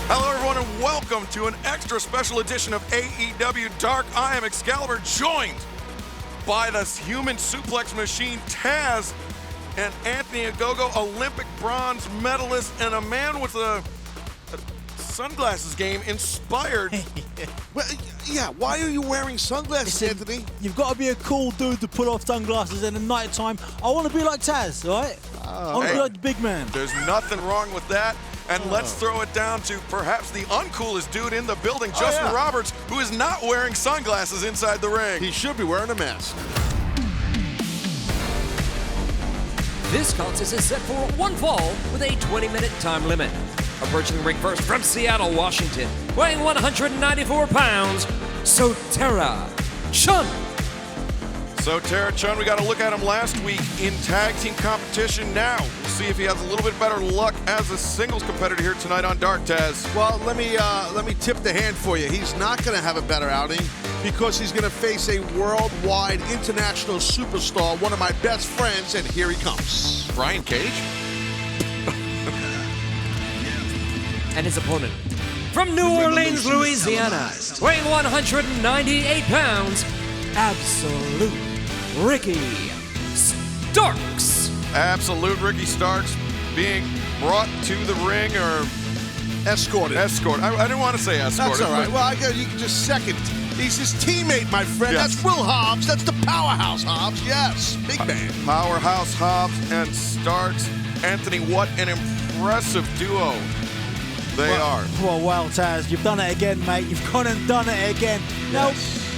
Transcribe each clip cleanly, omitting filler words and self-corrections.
Hello, everyone, and welcome to an extra special edition of AEW Dark. I am Excalibur, joined by the human suplex machine, Taz, and Anthony Ogogo, Olympic bronze medalist, and a man with a sunglasses game inspired. Well, yeah, why are you wearing sunglasses, Anthony? You've got to be a cool dude to put off sunglasses in the night time. I want to be like Taz, all right? I want to be like the big man. There's nothing wrong with that. And let's throw it down to perhaps the uncoolest dude in the building, Justin Roberts, who is not wearing sunglasses inside the ring. He should be wearing a mask. This contest is set for one fall with a 20-minute time limit. Approaching the ring first from Seattle, Washington, weighing 194 pounds, Sotera Chun. Sotera Chun, we got to look at him last week in tag team competition. Now, we'll see if he has a little bit better luck as a singles competitor here tonight on Dark, Taz. Well, let me tip the hand for you. He's not going to have a better outing because he's going to face a worldwide international superstar, one of my best friends, and here he comes. Brian Cage? And his opponent, from New Orleans, Louisiana, weighing 198 pounds, Absolute Ricky Starks. Absolute Ricky Starks being brought to the ring, or Escorted. I didn't want to say escorted. That's all right. Well, I guess you can just second. He's his teammate, my friend. Yes. That's Will Hobbs. That's the powerhouse Hobbs. Yes, big man. Powerhouse Hobbs and Starks. Anthony, what an impressive duo they are. Well, Taz, you've done it again, mate. You've gone and done it again. Now,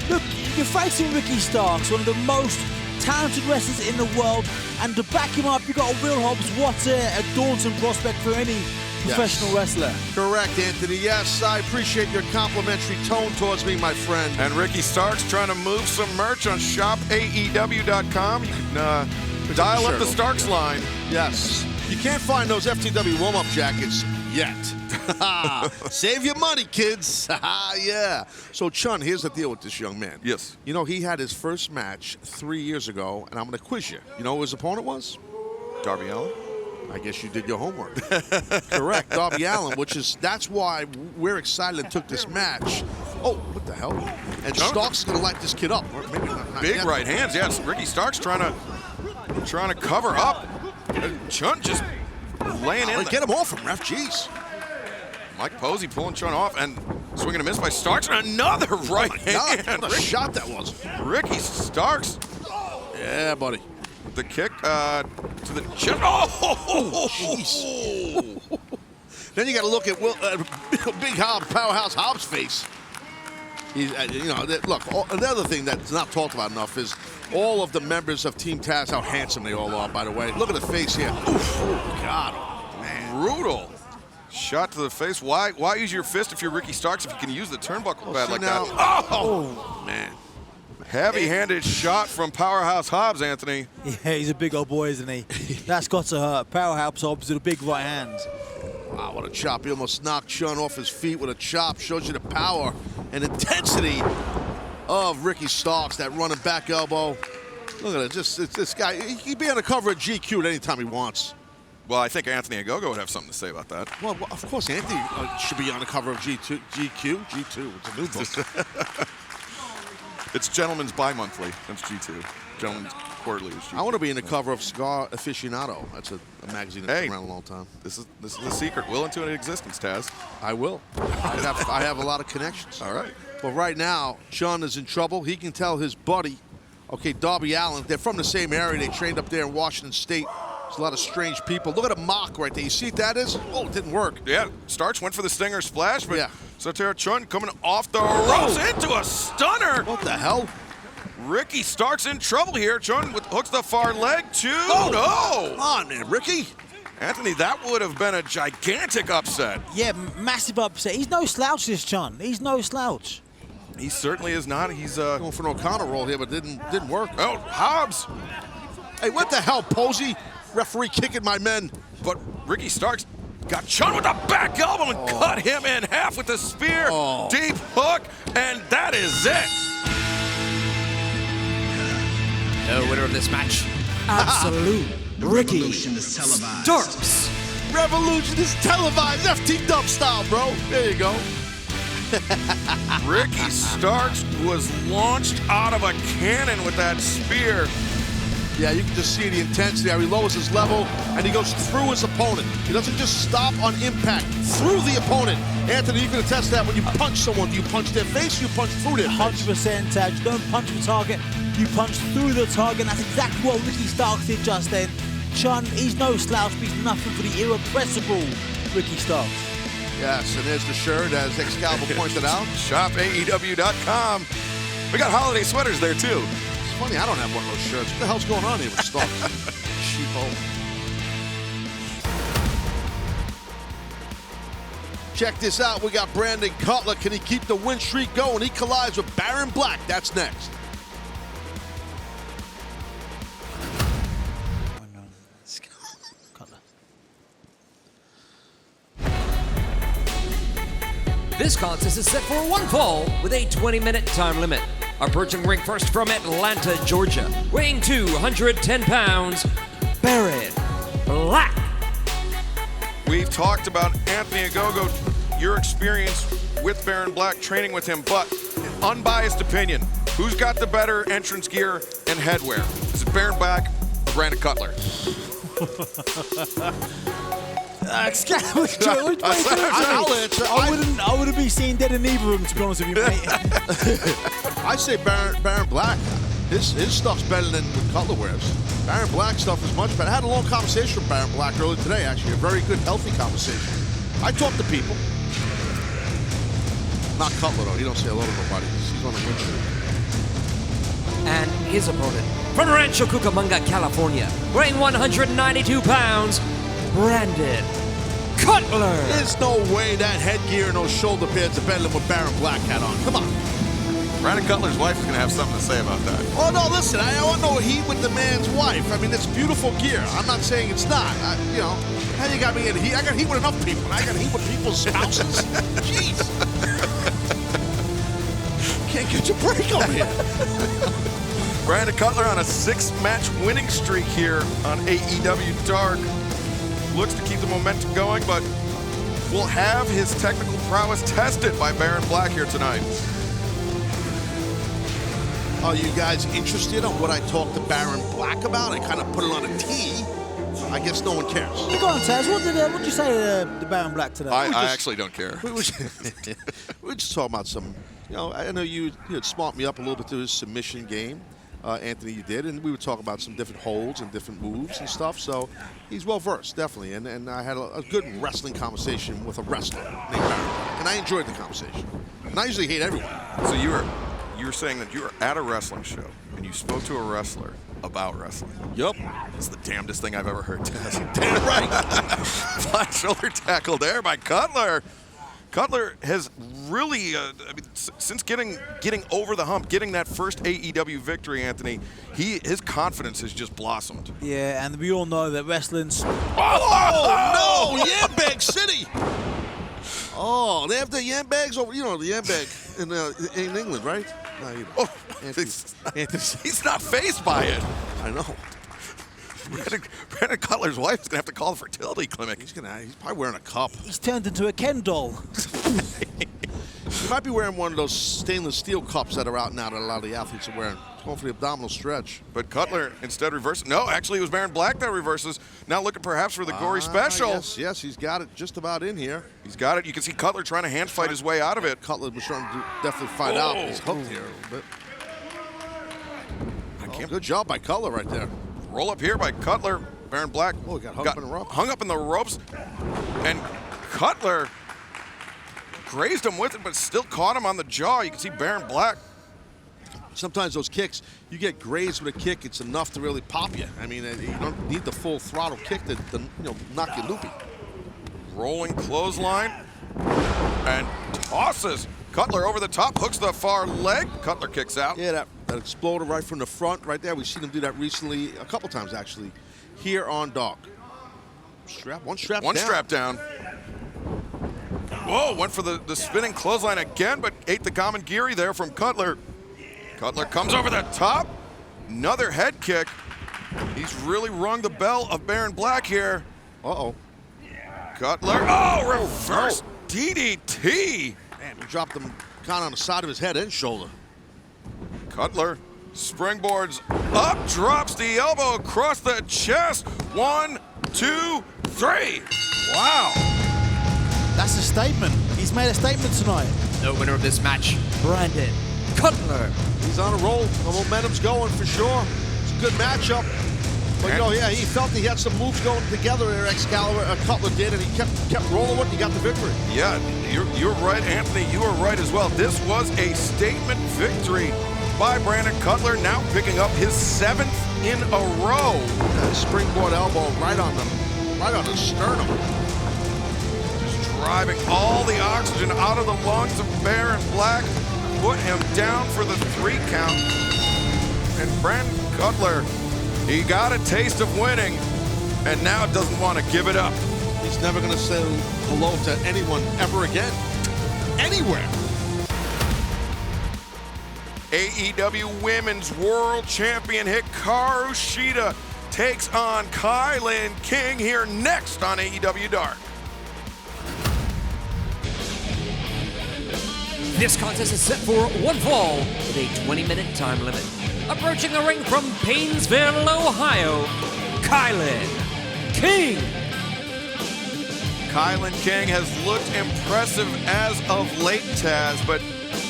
look, you're facing Ricky Starks, one of the most talented wrestlers in the world, and to back him up, you've got a Will Hobbs. What a daunting prospect for any professional wrestler. Correct, Anthony. Yes, I appreciate your complimentary tone towards me, my friend. And Ricky Starks trying to move some merch on shopaew.com. You can dial up the Starks line. Yes. You can't find those FTW warm-up jackets yet. Save your money, kids. Yeah. So, Chun, here's the deal with this young man. Yes. You know, he had his first match 3 years ago, and I'm going to quiz you. You know who his opponent was? Darby Allin? I guess you did your homework. Correct, Darby Allin, that's why we're excited and took this match. Oh, what the hell? And Starks is going to light this kid up. Or maybe not Big yet. right hands, yes. Ricky Starks trying to cover up. Chun just laying in. Get him off him, ref. Jeez. Mike Posey pulling Chun off and swinging a miss by Starks, and another right hand. God, what a shot that was. Ricky Starks. Yeah, buddy. The kick to the chin. Oh, jeez. Then you got to look at Big Hobbs, Powerhouse Hobbs' face. He's, look. The other thing that's not talked about enough is all of the members of Team Taz, how handsome they all are, by the way. Look at the face here. Oof. Oh, God. Man. Brutal. Shot to the face. Why use your fist if you're Ricky Starks if you can use the turnbuckle pad like now, that? Oh, man. Heavy-handed shot from Powerhouse Hobbs, Anthony. Yeah, he's a big old boy, isn't he? That's got to hurt. Powerhouse Hobbs with a big right hand. Wow, what a chop. He almost knocked Chun off his feet with a chop. Shows you the power and intensity of Ricky Starks, that running back elbow. Look at it. Just this guy. He can be on the cover of GQ at any time he wants. Well, I think Anthony Ogogo would have something to say about that. Well, of course, Anthony should be on the cover of GQ. G2. It's a new book. It's Gentleman's Bi-Monthly. That's G2. Gentleman's Quarterly is G2. I want to be in the cover of Cigar Aficionado. That's a magazine that's been around a long time. This is the secret. Will into existence, Taz. I will. I have a lot of connections. All right. Well, right now, Chun is in trouble. He can tell his buddy, Darby Allin, they're from the same area. They trained up there in Washington State. There's a lot of strange people. Look at a mock right there. You see what that is? Oh, it didn't work. Yeah, Starks went for the stinger splash, but Sotera Chun coming off the ropes into a stunner. What the hell? Ricky Starks in trouble here. Chun hooks the far leg, too. No! Come on, man, Ricky. Anthony, that would have been a gigantic upset. Yeah, massive upset. He's no slouch, this Chun. He's no slouch. He certainly is not. He's going for an O'Connor roll here, but didn't work. Oh, Hobbs. Hey, what the hell, Posey? Referee kicking my men. But Ricky Starks got Chun with the back elbow and cut him in half with the spear. Deep hook, and that is it. The winner of this match, Absolute Ricky Starks. Revolution is televised, FT Dub style, bro. There you go. Ricky Starks was launched out of a cannon with that spear. Yeah, you can just see the intensity, how he lowers his level, and he goes through his opponent. He doesn't just stop on impact, through the opponent. Anthony, you can attest that when you punch someone, do you punch their face or you punch through their face? 100%, Taj. You don't punch the target, you punch through the target, and that's exactly what Ricky Starks did just then. Chun, he's no slouch, but he's nothing for the irrepressible Ricky Starks. Yes, and there's the shirt, as Excalibur pointed out. Shop AEW.com. We got holiday sweaters there, too. It's funny, I don't have one of those shirts. What the hell's going on here with Starks? Cheapo. Check this out. We got Brandon Cutler. Can he keep the win streak going? He collides with Baron Black. That's next. This contest is set for one fall with a 20-minute time limit. Approaching ring first from Atlanta, Georgia, weighing 210 pounds, Baron Black. We've talked about Anthony Ogogo, your experience with Baron Black, training with him, but unbiased opinion, who's got the better entrance gear and headwear? Is it Baron Black or Brandon Cutler? I'll answer. I wouldn't be seen dead in either of them, to be honest with you, mate. I say Baron Black. His stuff's better than what Cutler wears. Baron Black stuff is much better. I had a long conversation with Baron Black earlier today, actually. A very good, healthy conversation. I talk to people. Not Cutler, though. He don't say hello to nobody. He's on the windshield. And his opponent, from Rancho Cucamonga, California, weighing 192 pounds, Brandon Cutler. There's no way that headgear and those shoulder pads are better than what Baron Black had on. Come on. Brandon Cutler's wife is going to have something to say about that. Oh, no, listen, I want no heat with the man's wife. I mean, it's beautiful gear. I'm not saying it's not. You know, how you got me in heat? I got heat with enough people. I got heat with people's spouses. Jeez. Can't get your break over here. Brandon Cutler on a 6-match winning streak here on AEW Dark. Looks to keep the momentum going, but will have his technical prowess tested by Baron Black here tonight. Are you guys interested on what I talked to Baron Black about? I kind of put it on a tee. I guess no one cares. You go on, Taz. What did you say to Baron Black today? I actually don't care. We're just talking about some, you know, I know you had smarted me up a little bit through his submission game. Anthony, you did, and we were talking about some different holds and different moves and stuff, so he's well-versed, definitely, and I had a good wrestling conversation with a wrestler named Baron, and I enjoyed the conversation. And I usually hate everyone. So you were saying that you were at a wrestling show, and you spoke to a wrestler about wrestling. Yup. It's the damnedest thing I've ever heard, Taz. Damn right. Flat shoulder tackle there by Cutler. Cutler has really, since getting over the hump, getting that first AEW victory, Anthony, his confidence has just blossomed. Yeah, and we all know that wrestling's... Oh, no! Yambag City! Oh, they have the Yambags over, you know, the Yambag in England, right? No, you don't. He's not fazed by it. I know. Brandon Cutler's wife is going to have to call the fertility clinic. He's probably wearing a cup. He's turned into a Ken doll. He might be wearing one of those stainless steel cups that are out now that a lot of the athletes are wearing. He's going for the abdominal stretch. But Cutler instead reverses. No, actually it was Baron Black that reverses. Now looking perhaps for the gory special. Yes, he's got it just about in here. He's got it. You can see Cutler trying to hand fight his way out of it. Cutler was trying to definitely fight out. He's hooked here a little bit. Good job by Cutler right there. Roll up here by Cutler. Baron Black he got hung up in the ropes. Hung up in the ropes. And Cutler grazed him with it, but still caught him on the jaw. You can see Baron Black. Sometimes those kicks, you get grazed with a kick, it's enough to really pop you. I mean, you don't need the full throttle kick to knock you loopy. Rolling clothesline. And tosses Cutler over the top, hooks the far leg. Cutler kicks out. Yeah, that exploder right from the front, right there. We've seen him do that recently, a couple times actually, here on Dark. One strap down. Whoa, went for the spinning clothesline again, but ate the Gamangiri there from Cutler. Cutler comes over the top. Another head kick. He's really rung the bell of Baron Black here. Uh-oh. Cutler. Oh, reverse DDT. Man, he dropped him kind of on the side of his head and shoulder. Cutler springboards up, drops the elbow across the chest. 1, 2, 3. Wow. That's a statement. He's made a statement tonight. The winner of this match, Brandon Cutler. He's on a roll. The momentum's going for sure. It's a good matchup. But, you know, yeah, he felt he had some moves going together there, Cutler did, and he kept rolling with it. He got the victory. Yeah, you're right, Anthony. You were right as well. This was a statement victory by Brandon Cutler, now picking up his 7th in a row. That springboard elbow right on the sternum. Just driving all the oxygen out of the lungs of Baron Black. Put him down for the 3 count. And Brandon Cutler, he got a taste of winning, and now doesn't want to give it up. He's never going to say hello to anyone ever again. Anywhere. AEW Women's World Champion Hikaru Shida takes on KiLynn King here next on AEW Dark. This contest is set for 1 fall with a 20-minute time limit. Approaching the ring from Painesville, Ohio, KiLynn King. KiLynn King has looked impressive as of late, Taz, but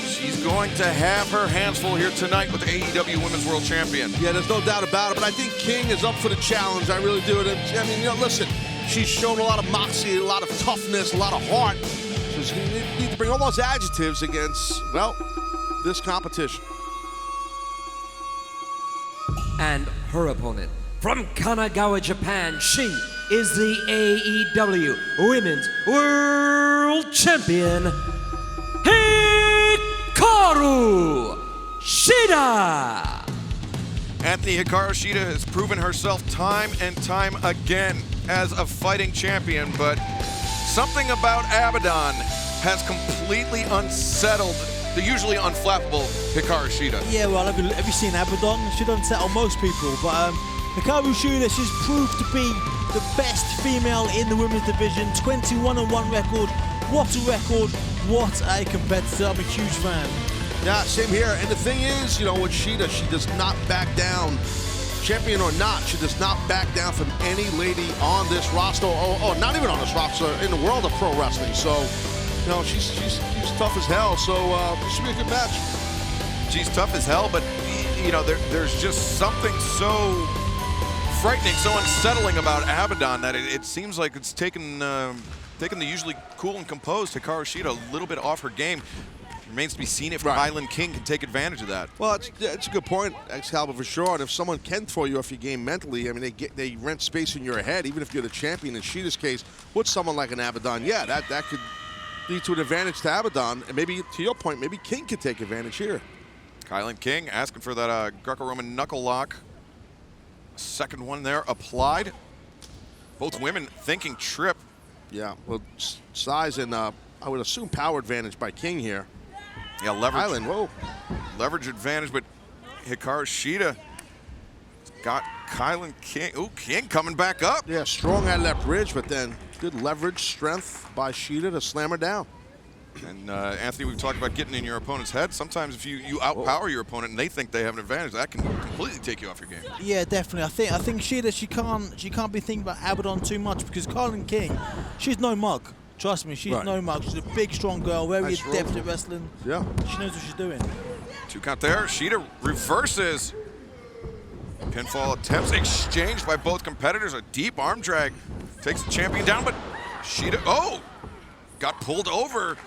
she's going to have her hands full here tonight with the AEW Women's World Champion. Yeah, there's no doubt about it, but I think King is up for the challenge. I really do. I mean, you know, listen, she's shown a lot of moxie, a lot of toughness, a lot of heart. So she needs to bring all those adjectives against, well, this competition. And her opponent, from Kanagawa, Japan, she is the AEW Women's World Champion, Hikaru Shida. Anthony Hikaru Shida has proven herself time and time again as a fighting champion, but something about Abaddon has completely unsettled the usually unflappable Hikaru Shida. Yeah, well, have you seen Abaddon? She doesn't settle most people, but Hikaru Shida, she's proved to be the best female in the women's division. 21-1 record. What a record. What a competitor. I'm a huge fan. Yeah, same here. And the thing is, you know, with Shida, she does not back down. Champion or not, she does not back down from any lady on this roster, or not even on this roster, in the world of pro wrestling. So, you know, she's tough as hell. So this should be a good match. She's tough as hell, but you know, there's just something so frightening, so unsettling about Abaddon that it seems like it's taken the usually cool and composed Hikaru Shida a little bit off her game. Remains to be seen if KiLynn King can take advantage of that. Well, it's a good point, Excalibur, for sure. And if someone can throw you off your game mentally, I mean, they rent space in your head, even if you're the champion. In Shida's case, with someone like an Abaddon, yeah, that could lead to an advantage to Abaddon. And maybe, to your point, maybe King could take advantage here. KiLynn King asking for that Greco-Roman knuckle lock. Second one there applied. Both women thinking trip. Yeah, well, size and I would assume power advantage by King here. Yeah, leverage. Whoa. Leverage advantage, but Hikaru Shida got KiLynn King. Ooh, King coming back up. Yeah, strong out of that bridge, but then good leverage, strength by Shida to slam her down. And Anthony, we've talked about getting in your opponent's head. Sometimes if you outpower your opponent and they think they have an advantage, that can completely take you off your game. Yeah, definitely. I think Shida, she can't be thinking about Abaddon too much, because KiLynn King, she's no mug. Trust me, she's no mug. She's a big, strong girl, very adept at wrestling. Yeah. She knows what she's doing. 2 count there. Shida reverses. Pinfall attempts exchanged by both competitors. A deep arm drag takes the champion down, but Shida, got pulled over.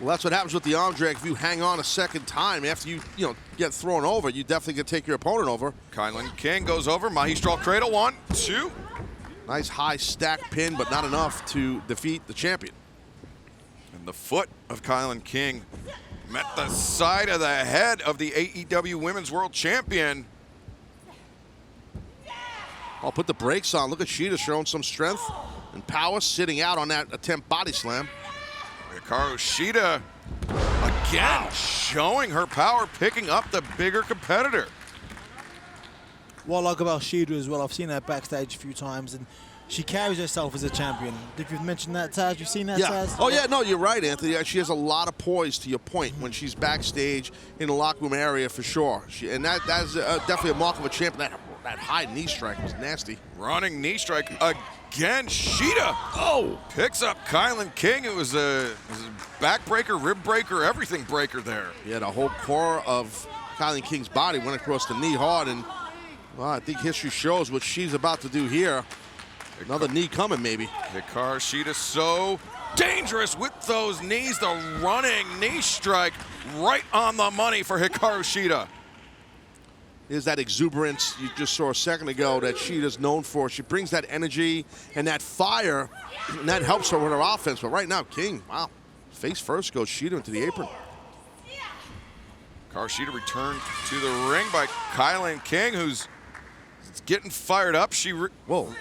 Well, that's what happens with the arm drag. If you hang on a second time after you get thrown over, you definitely can take your opponent over. KiLynn King goes over. Mahistral Cradle, 1, 2. Nice high stack pin, but not enough to defeat the champion. And the foot of KiLynn King met the side of the head of the AEW Women's World Champion. I'll put the brakes on. Look at Shida showing some strength and power, sitting out on that attempt body slam. Hikaru Shida again showing her power, picking up the bigger competitor. What I like about Shida as well, I've seen her backstage a few times, and She carries herself as a champion. Did you mention that, Taz? You've seen that, Yeah. Taz? Oh, yeah, no, you're right, Anthony. She has a lot of poise, to your point, when she's backstage in the locker room area, for sure. And that's definitely a mark of a champion. That high knee strike was nasty. Running knee strike again. Shida picks up KiLynn King. It was a backbreaker, rib breaker, everything breaker there. Yeah, the whole core of KiLynn King's body went across the knee hard, and well, I think history shows what she's about to do here. Another knee coming, maybe. Hikaru Shida so dangerous with those knees. The running knee strike right on the money for Hikaru Shida. Is that exuberance you just saw a second ago that Shida's known for. She brings that energy and that fire, and that helps her with her offense. But right now, King, wow, face first goes Shida into the apron. Hikaru Shida returned to the ring by KiLynn King, who's getting fired up. Whoa.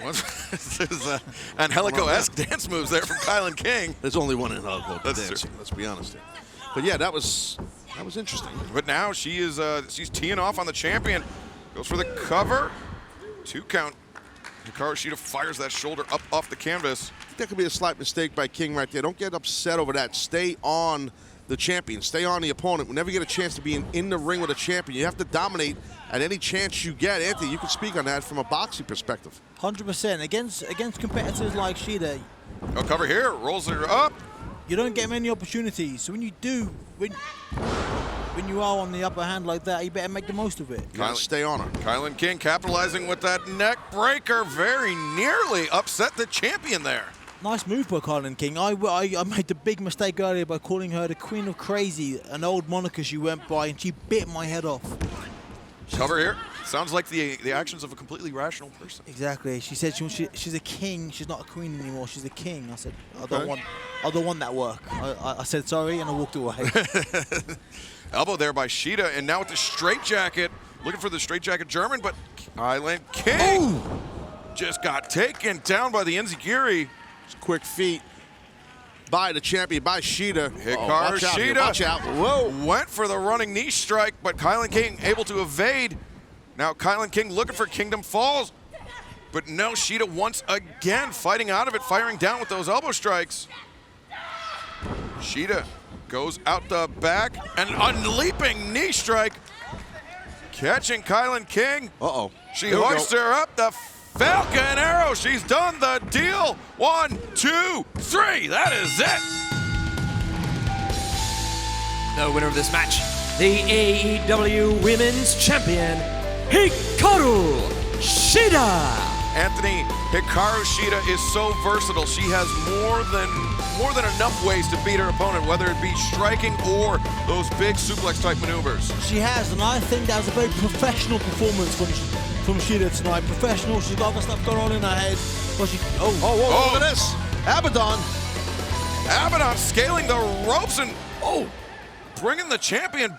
This is Angelico-esque dance moves there from KiLynn King. There's only one Angelico That's dancing, true. let's be honest here. But yeah, that was interesting. But now she's teeing off on the champion. Goes for the cover. 2 count. Hikaru Shida fires that shoulder up off the canvas. That could be a slight mistake by King right there. Don't get upset over that. Stay on the champion. Stay on the opponent. Whenever you get a chance to be in the ring with a champion, you have to dominate at any chance you get. Anthony, you can speak on that from a boxing perspective. 100%. Against competitors like Shida, No cover here. Rolls her up. you don't get many opportunities. So when you do, when you are on the upper hand like that, you better make the most of it. You gotta stay on her. KiLynn King capitalizing with that neck breaker. Very nearly upset the champion there. Nice move by KiLynn King. I made the big mistake earlier by calling her the Queen of Crazy, an old moniker she went by, and she bit my head off. Cover here. Sounds like the actions of a completely rational person. Exactly. She said she's a king. She's not a queen anymore. She's a king. I said, I don't want that work. I said sorry, and I walked away. Elbow there by Shida, and now with the straitjacket, looking for the straitjacket German, but KiLynn King just got taken down by the Enziguri. Quick feet by the champion, by Shida. Hikaru Shida. Watch out. Whoa. Went for the running knee strike, but KiLynn King able to evade. Now KiLynn King looking for Kingdom Falls, but no, Shida once again fighting out of it, firing down with those elbow strikes. Shida goes out the back, and a leaping knee strike, catching KiLynn King. She hoists her up, the Falcon Arrow. She's done the deal. 1, 2, 3. That is it. The winner of this match, the AEW Women's Champion, Hikaru Shida. Anthony, Hikaru Shida is so versatile. She has more than enough ways to beat her opponent, whether it be striking or those big suplex type maneuvers. She has, and I think that was a very professional performance from Shida tonight. Professional. She's got other stuff going on in her head. But Look at this. Abaddon scaling the ropes and bringing the champion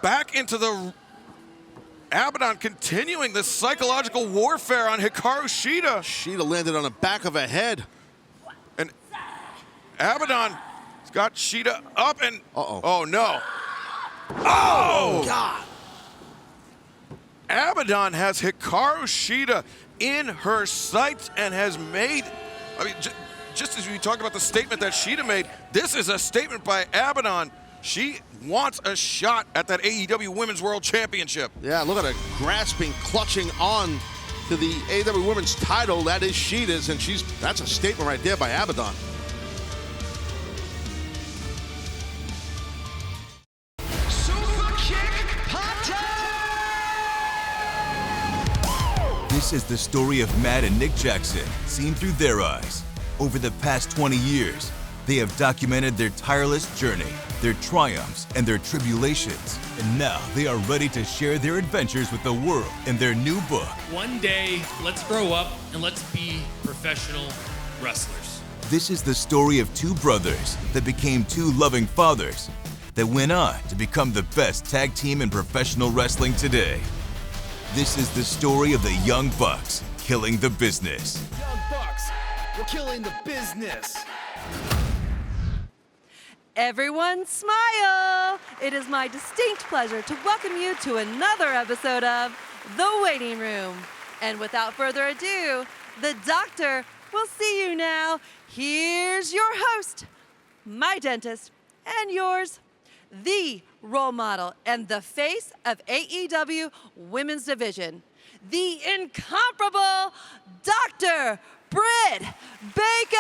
back into the... Abaddon continuing the psychological warfare on Hikaru Shida. Shida landed on the back of her head. And Abaddon's got Shida up and... Oh, no. Oh! God. Abaddon has Hikaru Shida in her sights and has made... I mean, just as we talked about the statement that Shida made, this is a statement by Abaddon. She wants a shot at that AEW Women's World Championship. Yeah, look at her grasping, clutching on to the AEW Women's title. That is Shida's, and that's a statement right there by Abaddon. Super kick Pata! This is the story of Matt and Nick Jackson, seen through their eyes. Over the past 20 years, they have documented their tireless journey, their triumphs, and their tribulations. And now they are ready to share their adventures with the world in their new book. One day, let's grow up and let's be professional wrestlers. This is the story of two brothers that became two loving fathers that went on to become the best tag team in professional wrestling today. This is the story of the Young Bucks killing the business. Young Bucks, we're killing the business. Everyone smile! It is my distinct pleasure to welcome you to another episode of The Waiting Room. And without further ado, the doctor We'll see you now. Here's your host, my dentist, and yours, the role model and the face of AEW Women's Division, the incomparable Dr. Britt Baker.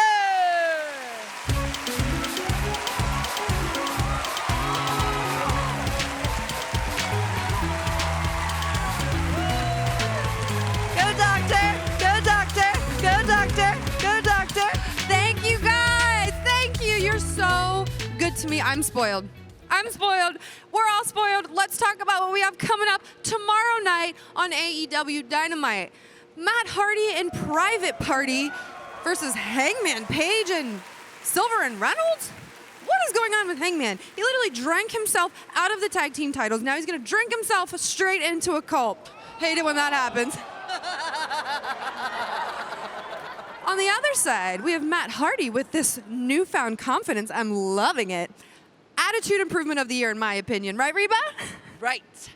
Go, Doctor! Go, Doctor! Go, Doctor! Go, Doctor! Thank you, guys. Thank you. You're so good to me. I'm spoiled. I'm spoiled. We're all spoiled. Let's talk about what we have coming up tomorrow night on AEW Dynamite. Matt Hardy and Private Party versus Hangman Page and Silver and Reynolds? What is going on with Hangman? He literally drank himself out of the tag team titles. Now he's going to drink himself straight into a cult. Hate it when that happens. On the other side, we have Matt Hardy with this newfound confidence. I'm loving it. Attitude improvement of the year, in my opinion. Right, Reba? Right.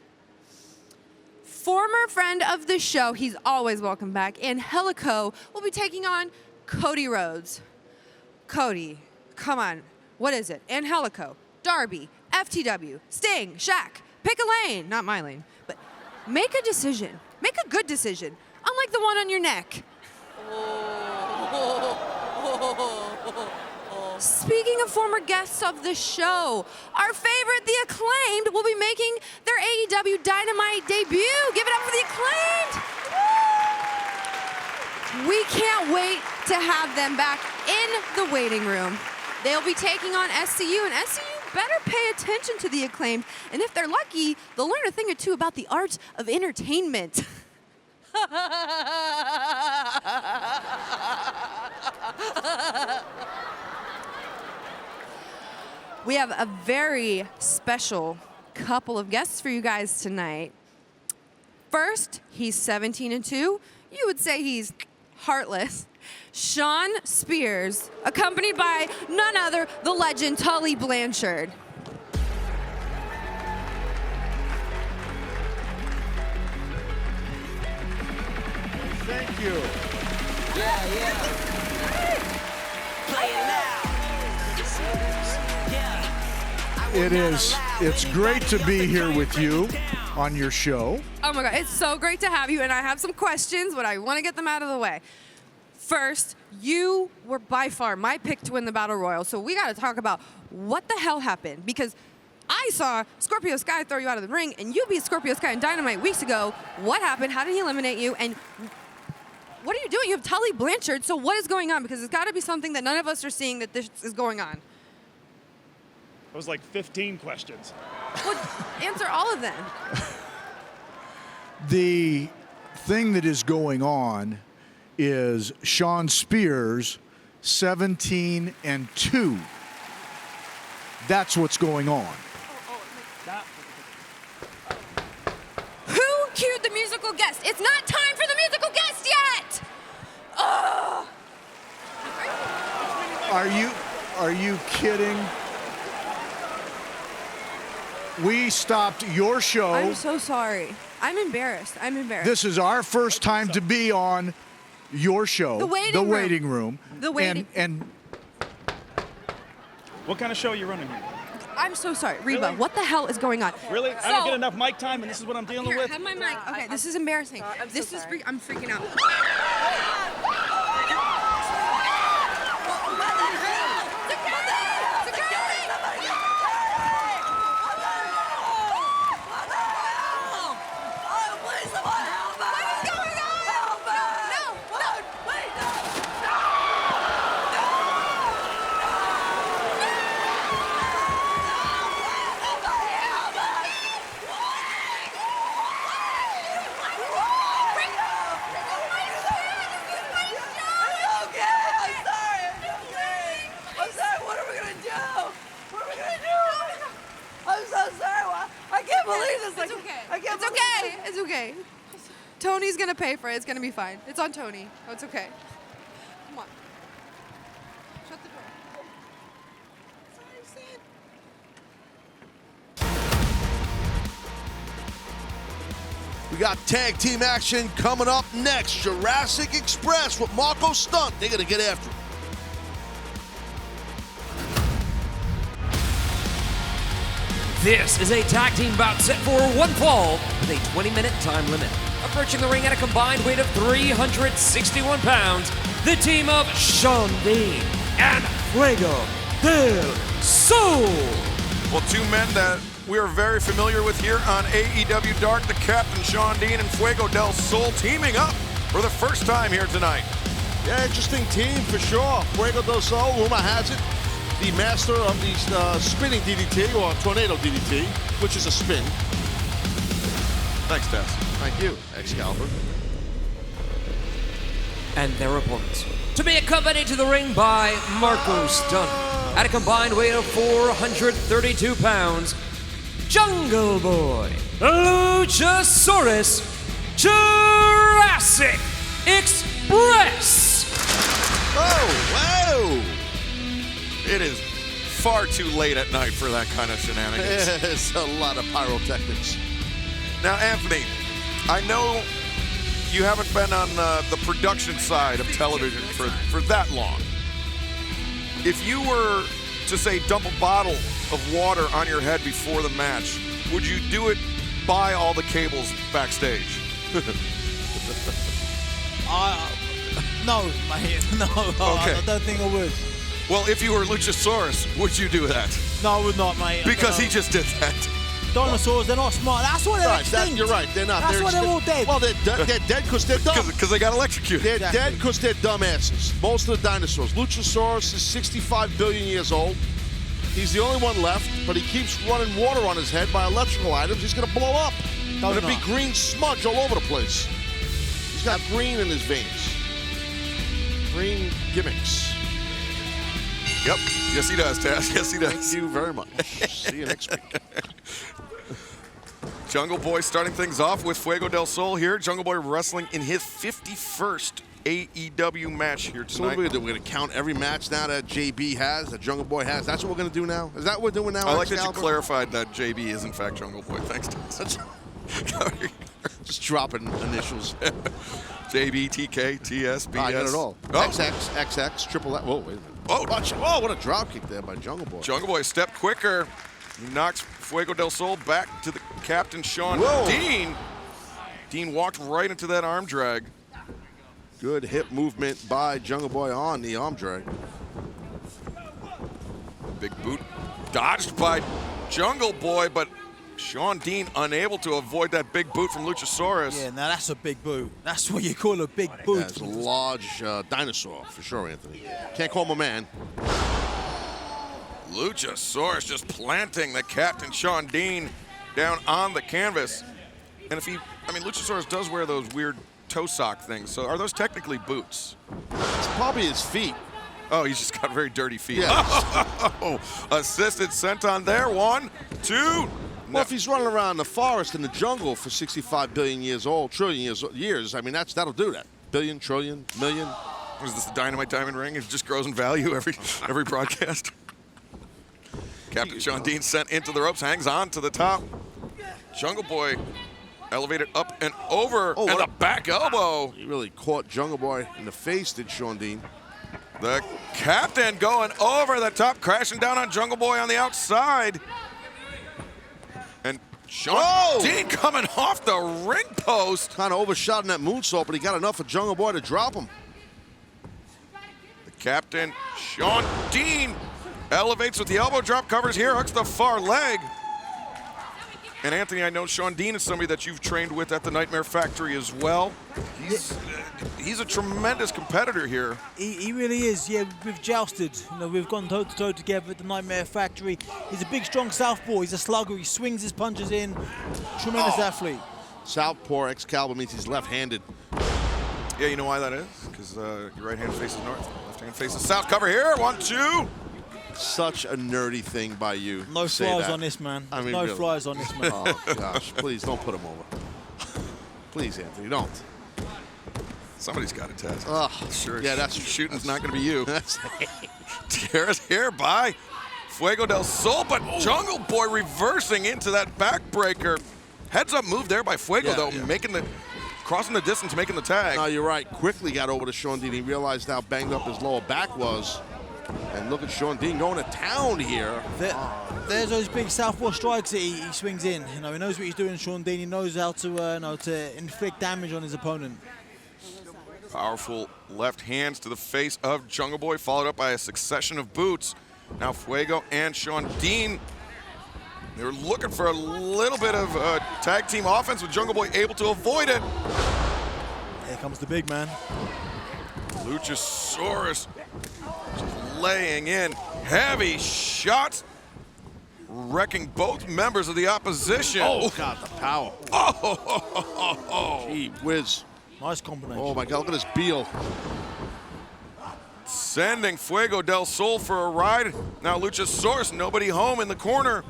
Former friend of the show, he's always welcome back, Angelico will be taking on Cody Rhodes. Cody, come on. What is it? Angelico, Darby, FTW, Sting, Shaq. Pick a lane. Not my lane. But make a decision. Make a good decision. Unlike the one on your neck. Speaking of former guests of the show, our favorite, the Acclaimed, will be making their AEW Dynamite debut. Give it up for the Acclaimed. We can't wait to have them back in the waiting room. They'll be taking on SCU, and SCU better pay attention to the Acclaimed. And if they're lucky, they'll learn a thing or two about the art of entertainment. We have a very special couple of guests for you guys tonight. First, he's 17-2. You would say he's heartless. Shawn Spears, accompanied by none other, the legend Tully Blanchard. Thank you. It's great to be here with you on your show. Oh my God, it's so great to have you, and I have some questions, but I want to get them out of the way. First, you were by far my pick to win the Battle Royal, so we got to talk about what the hell happened, because I saw Scorpio Sky throw you out of the ring, and you beat Scorpio Sky in Dynamite weeks ago. What happened? How did he eliminate you? And what are you doing? You have Tully Blanchard, so what is going on? Because it's got to be something that none of us are seeing that this is going on. It was like 15 questions. Well, answer all of them. The thing that is going on is Shawn Spears 17-2. That's what's going on. Who cued the musical guest? It's not time for the musical guest yet! Ugh. Are you kidding? We stopped your show. I'm so sorry. I'm embarrassed. This is our first time to be on your show. The waiting room. The waiting. And What kind of show are you running here? I'm so sorry. Reba, Really? what the hell is going on? Really? I don't get enough mic time, and this is what I'm dealing Here, with? have my mic. Okay, this is embarrassing. I'm so sorry. I'm freaking out. It's okay. Tony's gonna pay for it. It's gonna be fine. It's on Tony. Oh, it's okay. Come on. Shut the door. Sorry, Sid. We got tag team action coming up next. Jurassic Express with Marco Stunt. They're going to get after it. This is a tag team bout set for one fall with a 20-minute time limit. Approaching the ring at a combined weight of 361 pounds, the team of Shawn Dean and Fuego del Sol. Well, two men that we are very familiar with here on AEW Dark, the Captain Shawn Dean and Fuego del Sol teaming up for the first time here tonight. Yeah, interesting team for sure. Fuego del Sol, rumor has it, the master of the spinning DDT, or tornado DDT, which is a spin. Thanks, Tess. Thank you, Excalibur. And their opponents, to be accompanied to the ring by Marco Stunt at a combined weight of 432 pounds, Jungle Boy, Luchasaurus, Jurassic Express. Oh, wow! It is far too late at night for that kind of shenanigans. It's a lot of pyrotechnics. Now, Anthony, I know you haven't been on the production side of television for that long. If you were to, say, dump a bottle of water on your head before the match, would you do it by all the cables backstage? No, mate. No, Okay. I don't think I would. Well, if you were Luchasaurus, would you do that? No, I would not, mate. Because he just did that. Dinosaurs, they're not smart. That's why they're extinct. You're right, they're not. That's why they're all dead. Well, they're dead because they're dumb. Because they got electrocuted. They're dead because they're dumbasses. Most of the dinosaurs. Luchasaurus is 65 billion years old. He's the only one left, but he keeps running water on his head by electrical items. He's going to blow up. There'll be green smudge all over the place. He's got green in his veins. Green gimmicks. Yep. Yes, he does, Taz. Yes, he does. Thank you very much. See you next week. Jungle Boy starting things off with Fuego del Sol here. Jungle Boy wrestling in his 51st AEW match here tonight. So what are we going to do? We're going to count every match now that JB has, that Jungle Boy has. That's what we're going to do now? Is that what we're doing now? I like that you clarified that JB is in fact Jungle Boy. Thanks, Taz. Just dropping initials. JB, TK, TS, BS. I got it all. Oh. XX, XX, triple X. Whoa, wait a minute. Oh, oh, what a drop kick there by Jungle Boy. Jungle Boy stepped quicker. He knocks Fuego del Sol back to the captain, Shawn Dean. Dean walked right into that arm drag. Good hip movement by Jungle Boy on the arm drag. Big boot dodged by Jungle Boy, but Shawn Dean unable to avoid that big boot from Luchasaurus. Yeah, now that's a big boot. That's what you call a big boot. That's a large dinosaur, for sure, Anthony. Can't call him a man. Luchasaurus just planting the captain, Shawn Dean, down on the canvas. And if he, I mean, Luchasaurus does wear those weird toe sock things. So are those technically boots? It's probably his feet. Oh, he's just got very dirty feet. Yeah. Oh, assisted senton there. 1, 2. Well, if he's running around the forest in the jungle for 65 billion years old, trillion years, I mean, that'll do that. Billion, trillion, million. Is this the Dynamite Diamond Ring? It just grows in value every broadcast. Captain Shawn Dean sent into the ropes, hangs on to the top. Jungle Boy elevated up and over, and a back elbow. He really caught Jungle Boy in the face, did Shawn Dean. The captain going over the top, crashing down on Jungle Boy on the outside. And Shawn Dean coming off the ring post. Kind of overshot in that moonsault, but he got enough for Jungle Boy to drop him. The captain, Shawn Dean, elevates with the elbow drop, covers here, hooks the far leg. And Anthony, I know Shawn Dean is somebody that you've trained with at the Nightmare Factory as well. He's a tremendous competitor here. He really is. Yeah, we've jousted. You know, we've gone toe-to-toe together at the Nightmare Factory. He's a big, strong southpaw. He's a slugger. He swings his punches in. Tremendous athlete. Southpaw Excalibur means he's left-handed. Yeah, you know why that is? Because your right hand faces north, left hand faces south. Cover here, 1, 2. Such a nerdy thing by you. No flies on this, man. I mean, no really. flies on this, man. Oh, gosh. Please don't put him over. Please, Anthony, don't. Somebody's got it, Taz. Oh, sure. Yeah, that's shooting's not going to be you. Tears here by Fuego del Sol, but Jungle Boy reversing into that backbreaker. Heads-up move there by Fuego, though, crossing the distance, making the tag. No, you're right. Quickly got over to Shawn Dean. He realized how banged up his lower back was. And look at Shawn Dean going to town here. There's those big southpaw strikes that he swings in. You know, he knows what he's doing, Shawn Dean. He knows how to, to inflict damage on his opponent. Powerful left hands to the face of Jungle Boy, followed up by a succession of boots. Now Fuego and Shawn Dean, they were looking for a little bit of tag team offense with Jungle Boy able to avoid it. Here comes the big man. Luchasaurus just laying in heavy shots, wrecking both members of the opposition. Oh, God, the power. Oh, gee whiz. Nice combination. Oh, my God, look at this Beal. Sending Fuego del Sol for a ride. Now Luchasaurus, nobody home in the corner.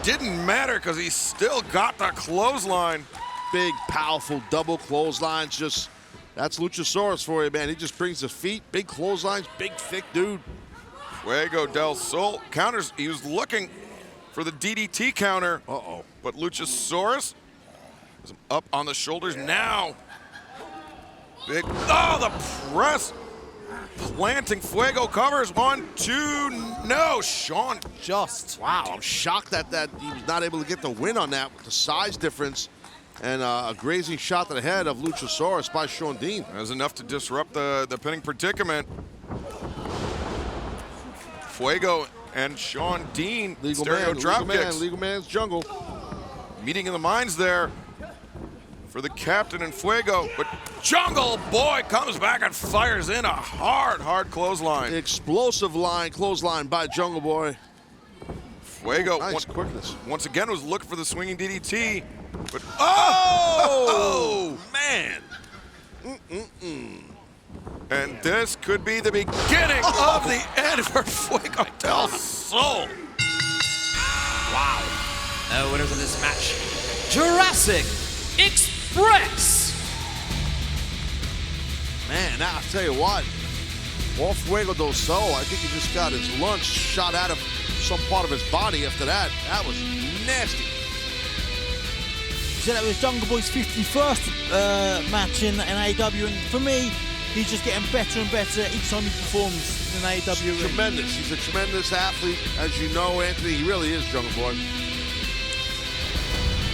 Didn't matter because he still got the clothesline. Big, powerful double clotheslines. Just, that's Luchasaurus for you, man. He just brings his feet, big clotheslines, big, thick dude. Fuego del Sol counters. He was looking for the DDT counter. Uh-oh. But Luchasaurus is up on the shoulders now. Big, the press. Planting Fuego covers. 1, 2, no. Shawn just. Wow, I'm shocked that he was not able to get the win on that with the size difference and a grazing shot to the head of Luchasaurus by Shawn Dean. That was enough to disrupt the pinning predicament. Fuego and Shawn Dean, Legal man's jungle. Meeting in the minds there for the captain and Fuego, but Jungle Boy comes back and fires in a hard clothesline. Explosive clothesline by Jungle Boy. Fuego, nice quickness. Once again was looking for the swinging DDT, but man. And this could be the beginning of the end for Fuego del Sol. Wow. The winners of this match, Jurassic Express. Man, now I'll tell you what, off Fuego del Sol, I think he just got his lunch shot out of some part of his body after that. That was nasty. He said that was Jungle Boy's 51st match in AEW, and for me, he's just getting better and better each time he performs in AEW. He's tremendous. He's a tremendous athlete. As you know, Anthony, he really is Jungle Boy.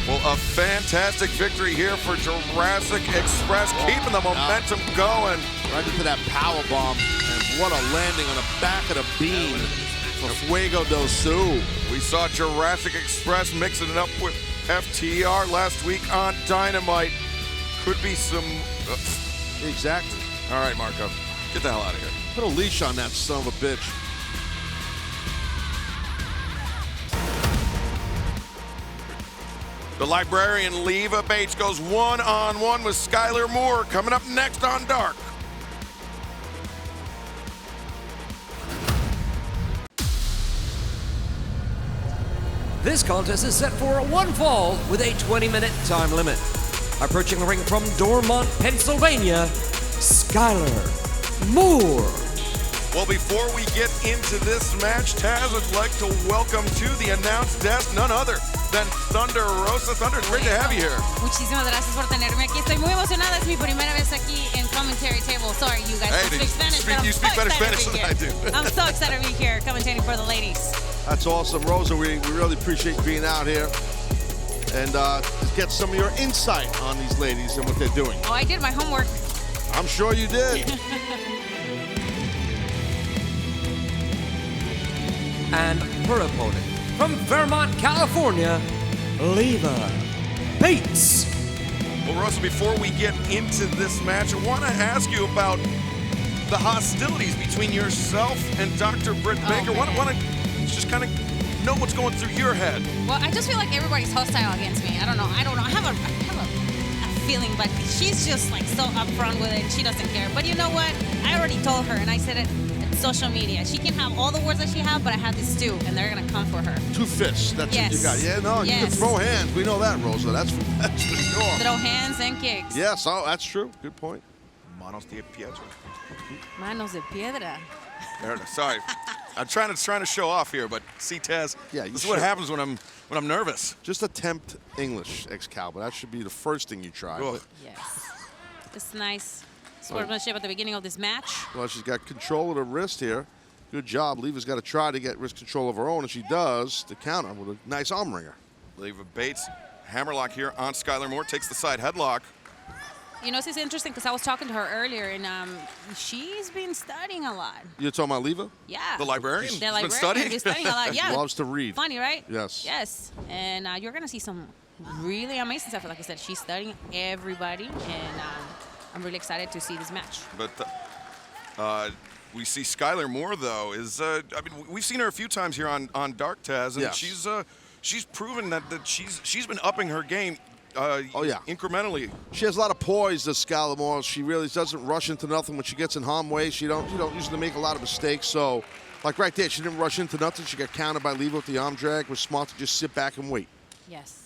Well, a fantastic victory here for Jurassic Express, keeping the momentum going. Right into that power bomb, and what a landing on the back of the beam for Fuego del Sol. We saw Jurassic Express mixing it up with FTR last week on Dynamite. Could be some... Exactly. All right, Marco, get the hell out of here. Put a leash on that son of a bitch. The librarian Leva Bates goes one-on-one with Skyler Moore coming up next on Dark. This contest is set for one fall with a 20-minute time limit. Approaching the ring from Dormont, Pennsylvania, Skyler Moore. Well, before we get into this match, Taz would like to welcome to the announce desk none other than Thunder Rosa. Thunder, it's great to have you here. Muchísimas gracias por tenerme aquí. Estoy muy emocionada. Es mi primera vez aquí in commentary table. Sorry, you guys don't speak Spanish. You speak better Spanish than I do. I'm so excited to be here commentating for the ladies. That's awesome, Rosa. We really appreciate you being out here and just get some of your insight on these ladies and what they're doing. Oh, I did my homework. I'm sure you did. And her opponent from Vermont, California, Leva Bates. Well, Rosa, before we get into this match, I want to ask you about the hostilities between yourself and Dr. Britt Baker. I want to just kind of know what's going through your head. Well, I just feel like everybody's hostile against me. I don't know. I have a feeling, but she's just like so upfront with it, and she doesn't care. But you know what? I already told her, and I said it at social media. She can have all the words that she has, but I have this too, and they're gonna come for her. 2 fists. That's yes. what you got. Yeah, no, yes. You can throw hands. We know that, Rosa. That's for sure. Throw hands and kicks. Yes, oh, that's true. Good point. Manos de piedra. Manos de piedra. Sorry, I'm trying to show off here, but see, Taz, this is what happens when I'm when I'm nervous. Just attempt English, Excalibur. That should be the first thing you try. Ugh. Yes. It's nice sportsmanship at the beginning of this match. Well, she's got control of the wrist here. Good job. Leva's got to try to get wrist control of her own, and she does to counter with a nice arm wringer. Leva Bates, hammerlock here on Skyler Moore, takes the side headlock. You know, this is interesting because I was talking to her earlier, and she's been studying a lot. You're talking about Leva? Yeah. The librarian? The She's been librarian. studying? Been studying a lot, yeah. Loves to read. Funny, right? Yes. Yes. And you're going to see some really amazing stuff. Like I said, she's studying everybody, and I'm really excited to see this match. But we see Skyler Moore, though, is, I mean, we've seen her a few times here on Dark, Taz, and Yes. she's proven that she's been upping her game incrementally. She has a lot of poise, this Skyler Moore. She really doesn't rush into nothing when she gets in harm's way. She don't usually make a lot of mistakes. So, like right there, she didn't rush into nothing. She got countered by Leva with the arm drag. Was smart to just sit back and wait. Yes.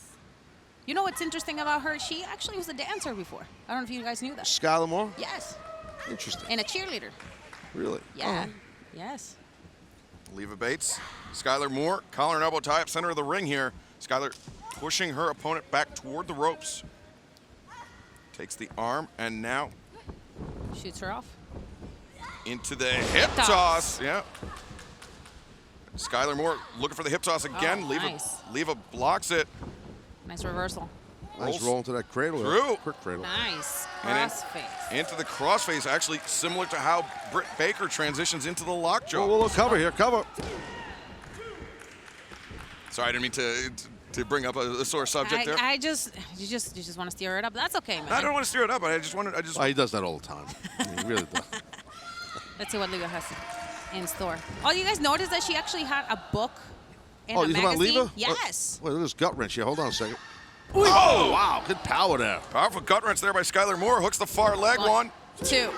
You know what's interesting about her? She actually was a dancer before. I don't know if you guys knew that. Skyler Moore? Yes. Interesting. And a cheerleader. Really? Yeah. Yes. Leva Bates, Skyler Moore, collar and elbow tie up center of the ring here. Skyler pushing her opponent back toward the ropes. Takes the arm and now shoots her off. Into the hip toss. Yeah. Skyler Moore looking for the hip toss again. Oh, nice. Leva blocks it. Nice reversal. Nice roll into that cradle. Through. Quick cradle. Nice. And Crossface. into the crossface, actually similar to how Britt Baker transitions into the lockjaw. Oh, we'll cover here. Cover. Sorry, I didn't mean to bring up a sore subject there. You just want to steer it up. That's okay, man. I don't want to steer it up, but I just. Oh, he does that all the time. He really does. Let's see what Leva has in store. Oh, you guys noticed that she actually had a book and Oh, a you talking magazine? about Leva? Yes. Wait, look at this gut wrench here. Hold on a second. Oh, wow. Good power there. Powerful gut wrench there by Skyler Moore. Hooks the far leg. One. Two.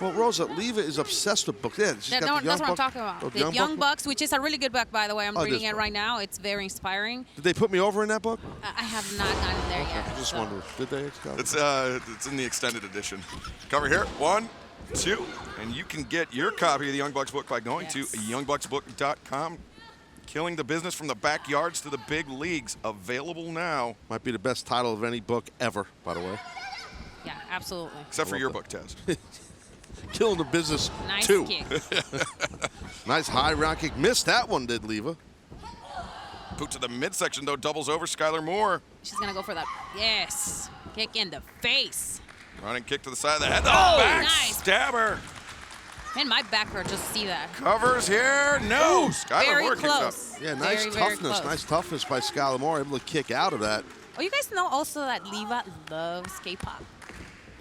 Well, Rosa, Leva is obsessed with books. Yeah, she's got the That's Young what I'm Buck- talking about. oh, The Young Buck? Bucks, which is a really good book, by the way. I'm Oh, it reading is. it right now. It's very inspiring. Did they put me over in that book? I have not gotten there yet. I just so. wondered. Did they? Excalibur? It's in the extended edition. Cover here. 1, 2, and you can get your copy of the Young Bucks book by going to youngbucksbook.com. Killing the business from the backyards to the big leagues. Available now. Might be the best title of any book ever, by the way. Yeah, absolutely. Except for your book, Taz. Killing the business Nice 2. kick. Nice high round kick. Missed that one, did Leva? Boot to the midsection, though. Doubles over Skyler Moore. She's going to go for that. Yes. Kick in the face. Running kick to the side of the head. Oh, Back nice. stabber. And my back hurt just to see that. Covers here. No. Skyler very Moore close. kicks Yeah, up. nice Very, very toughness. close. Nice toughness by Skyler Moore. Able to kick out of that. Oh, you guys know also that Leva loves K-pop.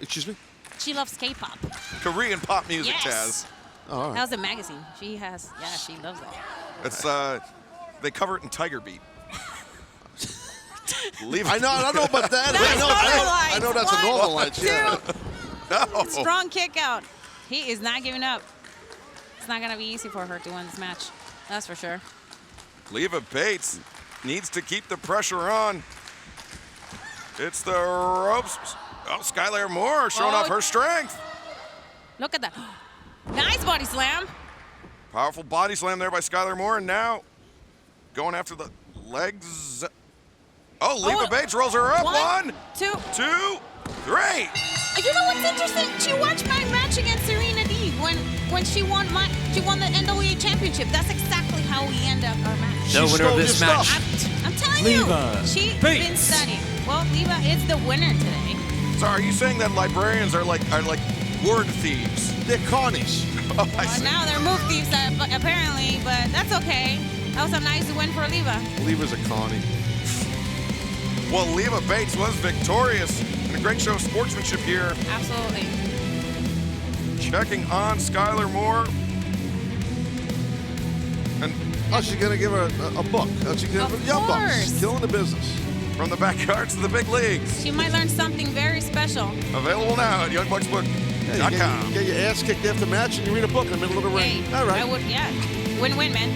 Excuse me? She loves K-pop. Korean pop music, Yes. Taz. Oh, all right. That was a magazine. She has, yeah, she loves that. It's they cover it in Tiger Beat. Leave it. I know about that. Nice I know that's a Northern Lights. Yeah. No. Strong kick out. He is not giving up. It's not going to be easy for her to win this match. That's for sure. Leva Bates needs to keep the pressure on. It's the ropes. Oh, Skyler Moore showing off her strength. Look at that. Nice body slam. Powerful body slam there by Skyler Moore, and now going after the legs. Oh, Leva Bates rolls her up. 1, 2, 2, 3. You know what's interesting? She watched my match against Serena Deeb when she won the NWA Championship. That's exactly how we end up our match. The winner of this match. I'm telling Leva you, she's Bates. been studying. Well, Leva is the winner today. So are you saying that librarians are like word thieves? They're carnies. Oh, I Well, see. now they're move thieves, apparently, but that's okay. That was a nice win for Leva. Leva's a carny. Well, Leva Bates was victorious in a great show of sportsmanship here. Absolutely. Checking on Skyler Moore. And Oh, she's going to give her a book. She's going to give her Young Bucks. course. Killing the business. from the backyards to the big leagues. She might learn something very special. Available now at youngbucksbook.com. You get your ass kicked after match and you read a book in the middle of the ring. Hey, All right. I would, yeah. Win-win, man.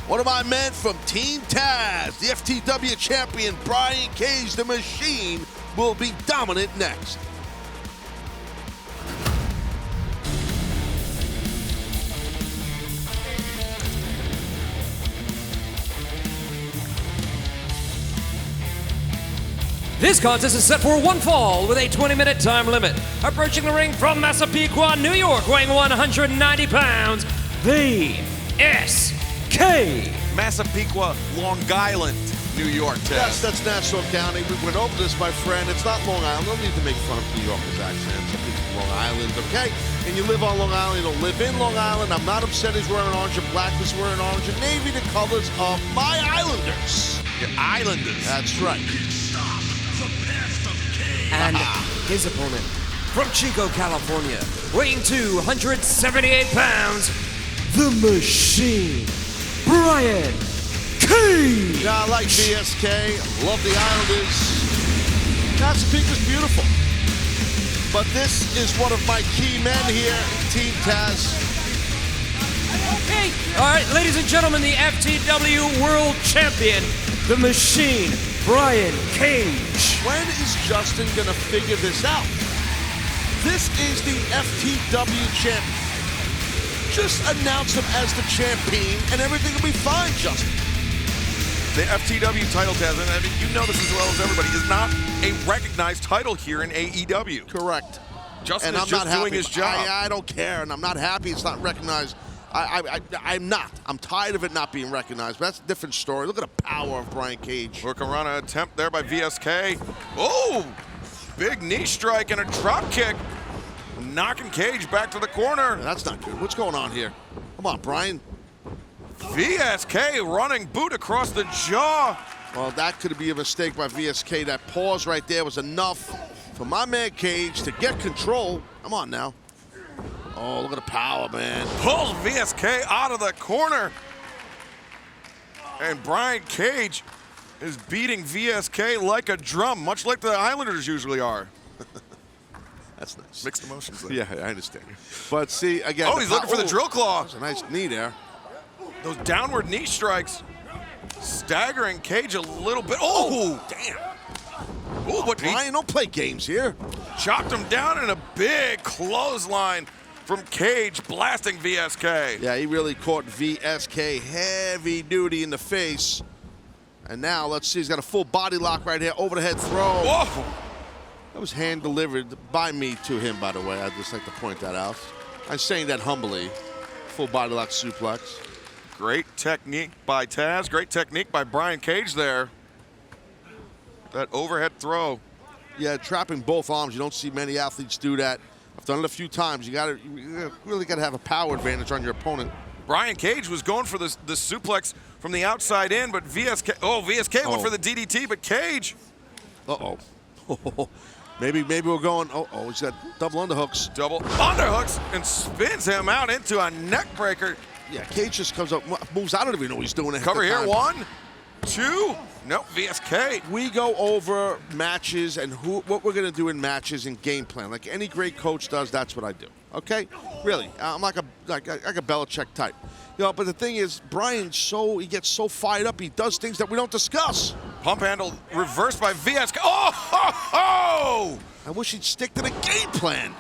One of my men from Team Taz, the FTW champion Brian Cage, the Machine, will be dominant next. This contest is set for one fall with a 20-minute time limit. Approaching the ring from Massapequa, New York, weighing 190 pounds, VSK. Massapequa, Long Island, New York, Taz. Yes, that's Nassau County. We went over this, my friend. It's not Long Island. No need to make fun of New Yorkers' accents. It's Long Island, okay? And you live on Long Island. You don't live in Long Island. I'm not upset he's wearing orange and black. He's wearing orange and navy, the colors of my Islanders. Your Islanders. That's right. And his opponent from Chico, California, weighing 278 pounds, the Machine, Brian Cage. Yeah, I like VSK. Love the Islanders. Massapequa's beautiful. But this is one of my key men here, Team Taz. Okay. All right, ladies and gentlemen, the FTW World Champion, the Machine, Brian Cage. When is Justin gonna figure this out? This is the FTW champion. Just announce him as the champion and everything will be fine, Justin. The FTW title, Taz, and I mean, you know this as well as everybody, is not a recognized title here in AEW. Correct. Justin and is I'm just not happy. doing his job. I don't care, and I'm not happy it's not recognized. I'm not. I'm tired of it not being recognized, but that's a different story. Look at the power of Brian Cage. Hurricanrana attempt there by VSK. Oh, big knee strike and a drop kick. Knocking Cage back to the corner. That's not good. What's going on here? Come on, Brian. VSK running boot across the jaw. Well, that could be a mistake by VSK. That pause right there was enough for my man Cage to get control. Come on now. Oh, look at the power, man. Pulls VSK out of the corner. And Brian Cage is beating VSK like a drum, much like the Islanders usually are. That's nice. Mixed emotions there. Yeah, I understand. But see, again. Oh, he's looking for the drill claw. That's a nice knee there. Those downward knee strikes. Staggering Cage a little bit. Oh, damn. Oh, but Brian, don't play games here. Chopped him down in a big clothesline from Cage, blasting VSK. Yeah, he really caught VSK heavy duty in the face. And now, let's see, he's got a full body lock right here, over the head throw. Whoa. That was hand delivered by me to him, by the way. I'd just like to point that out. I'm saying that humbly. Full body lock suplex. Great technique by Taz. Great technique by Brian Cage there. That overhead throw. Yeah, trapping both arms. You don't see many athletes do that. I've done it a few times. You really got to have a power advantage on your opponent. Brian Cage was going for the suplex from the outside in, but VSK went for the DDT, but Cage. Uh-oh. Maybe we're going, he's got double underhooks. Double underhooks and spins him out into a neck breaker. Yeah, Cage just comes up, moves. I don't even know what he's doing. Cover here, 1, 2. Nope, VSK. We go over matches and what we're going to do in matches and game plan. Like any great coach does, that's what I do. Okay? Really. I'm like a Belichick type. You know, but the thing is, Brian, he gets so fired up, he does things that we don't discuss. Pump handle reversed by VSK. Oh, ho, ho! I wish he'd stick to the game plan.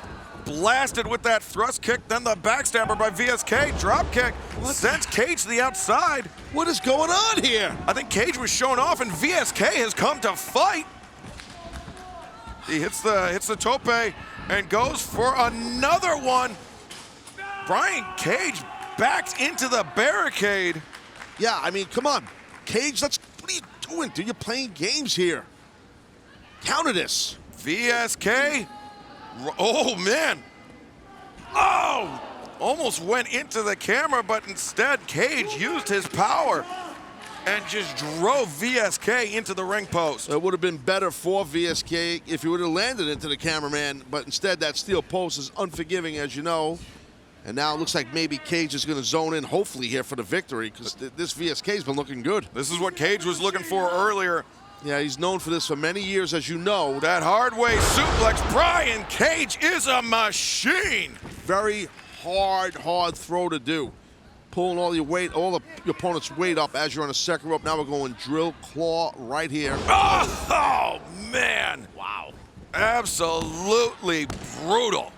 Blasted with that thrust kick, then the backstabber by VSK. Drop kick. Sends Cage to the outside. What is going on here? I think Cage was shown off, and VSK has come to fight. He hits the tope and goes for another one. Brian Cage backs into the barricade. Yeah, I mean, come on. Cage, what are you doing, dude? You're playing games here. Counter this. VSK. Oh, man. Oh! Almost went into the camera, but instead Cage used his power and just drove VSK into the ring post. It would have been better for VSK if he would have landed into the cameraman, but instead that steel post is unforgiving, as you know. And now it looks like maybe Cage is going to zone in, hopefully, here for the victory, because this VSK's been looking good. This is what Cage was looking for earlier. Yeah, he's known for this for many years, as you know. That hard way suplex. Brian Cage is a machine. Very hard throw to do. Pulling all your weight, your opponent's weight up as you're on the second rope. Now we're going drill claw right here. Oh man. Wow. Absolutely brutal.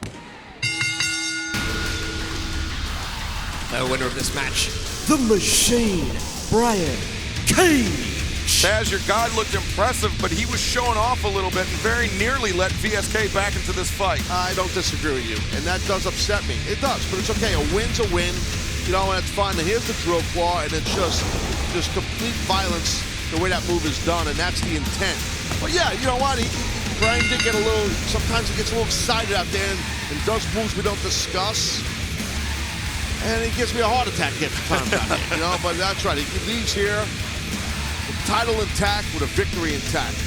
The winner of this match, the Machine, Brian Cage. Taz, your guy looked impressive, but he was showing off a little bit and very nearly let VSK back into this fight. I don't disagree with you, and that does upset me. It does, but it's okay. A win's a win. You know, and it's fine. And here's the drill claw, and it's just complete violence the way that move is done, and that's the intent. But yeah, you know what? Brian did get a little, sometimes he gets a little excited out there and does moves we don't discuss. And he gives me a heart attack every time out here, you know, but that's right. He leaves here with the title intact, with a victory intact.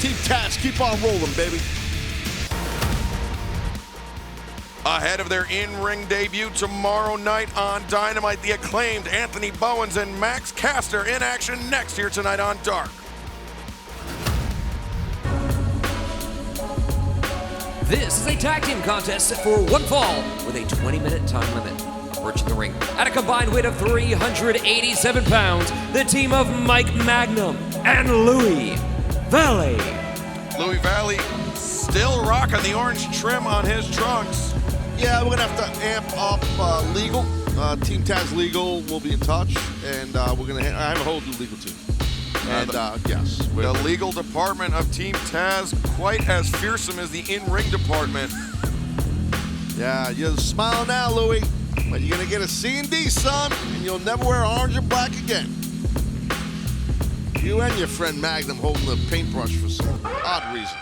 Team Taz, keep on rolling, baby. Ahead of their in-ring debut tomorrow night on Dynamite, the Acclaimed Anthony Bowens and Max Caster in action next here tonight on Dark. This is a tag team contest set for one fall with a 20-minute time limit. Approaching the ring at a combined weight of 387 pounds, the team of Mike Magnum and Louis Valley. Louis Valley still rocking the orange trim on his trunks. Yeah, we're gonna have to amp up legal. Team Taz Legal will be in touch, and we're gonna have a whole new legal team. And yes, the legal department of Team Taz, quite as fearsome as the in-ring department. Yeah, you're smiling now, Louis, but you're gonna get a C&D, son, and you'll never wear orange or black again. You and your friend Magnum holding the paintbrush for some odd reason.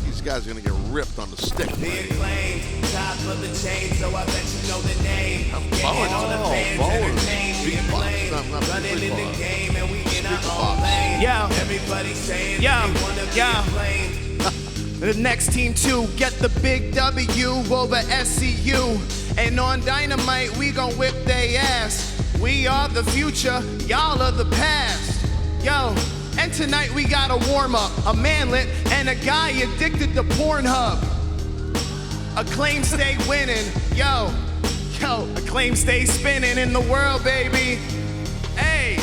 These guys are gonna get ripped on the stick. The Acclaimed, top of the chain, so I bet you know the name. Getting all the fans entertained. The Acclaimed, running in the game, and we in our own lane. Yeah. Everybody saying they wanna be Acclaimed. The next team to get the big W over SCU. And on Dynamite, we gon' whip they ass. We are the future, y'all are the past. Yo, and tonight we got a warm-up, a manlet, and a guy addicted to Pornhub. Acclaim stay winning, yo, Acclaim stay spinning in the world, baby. Hey.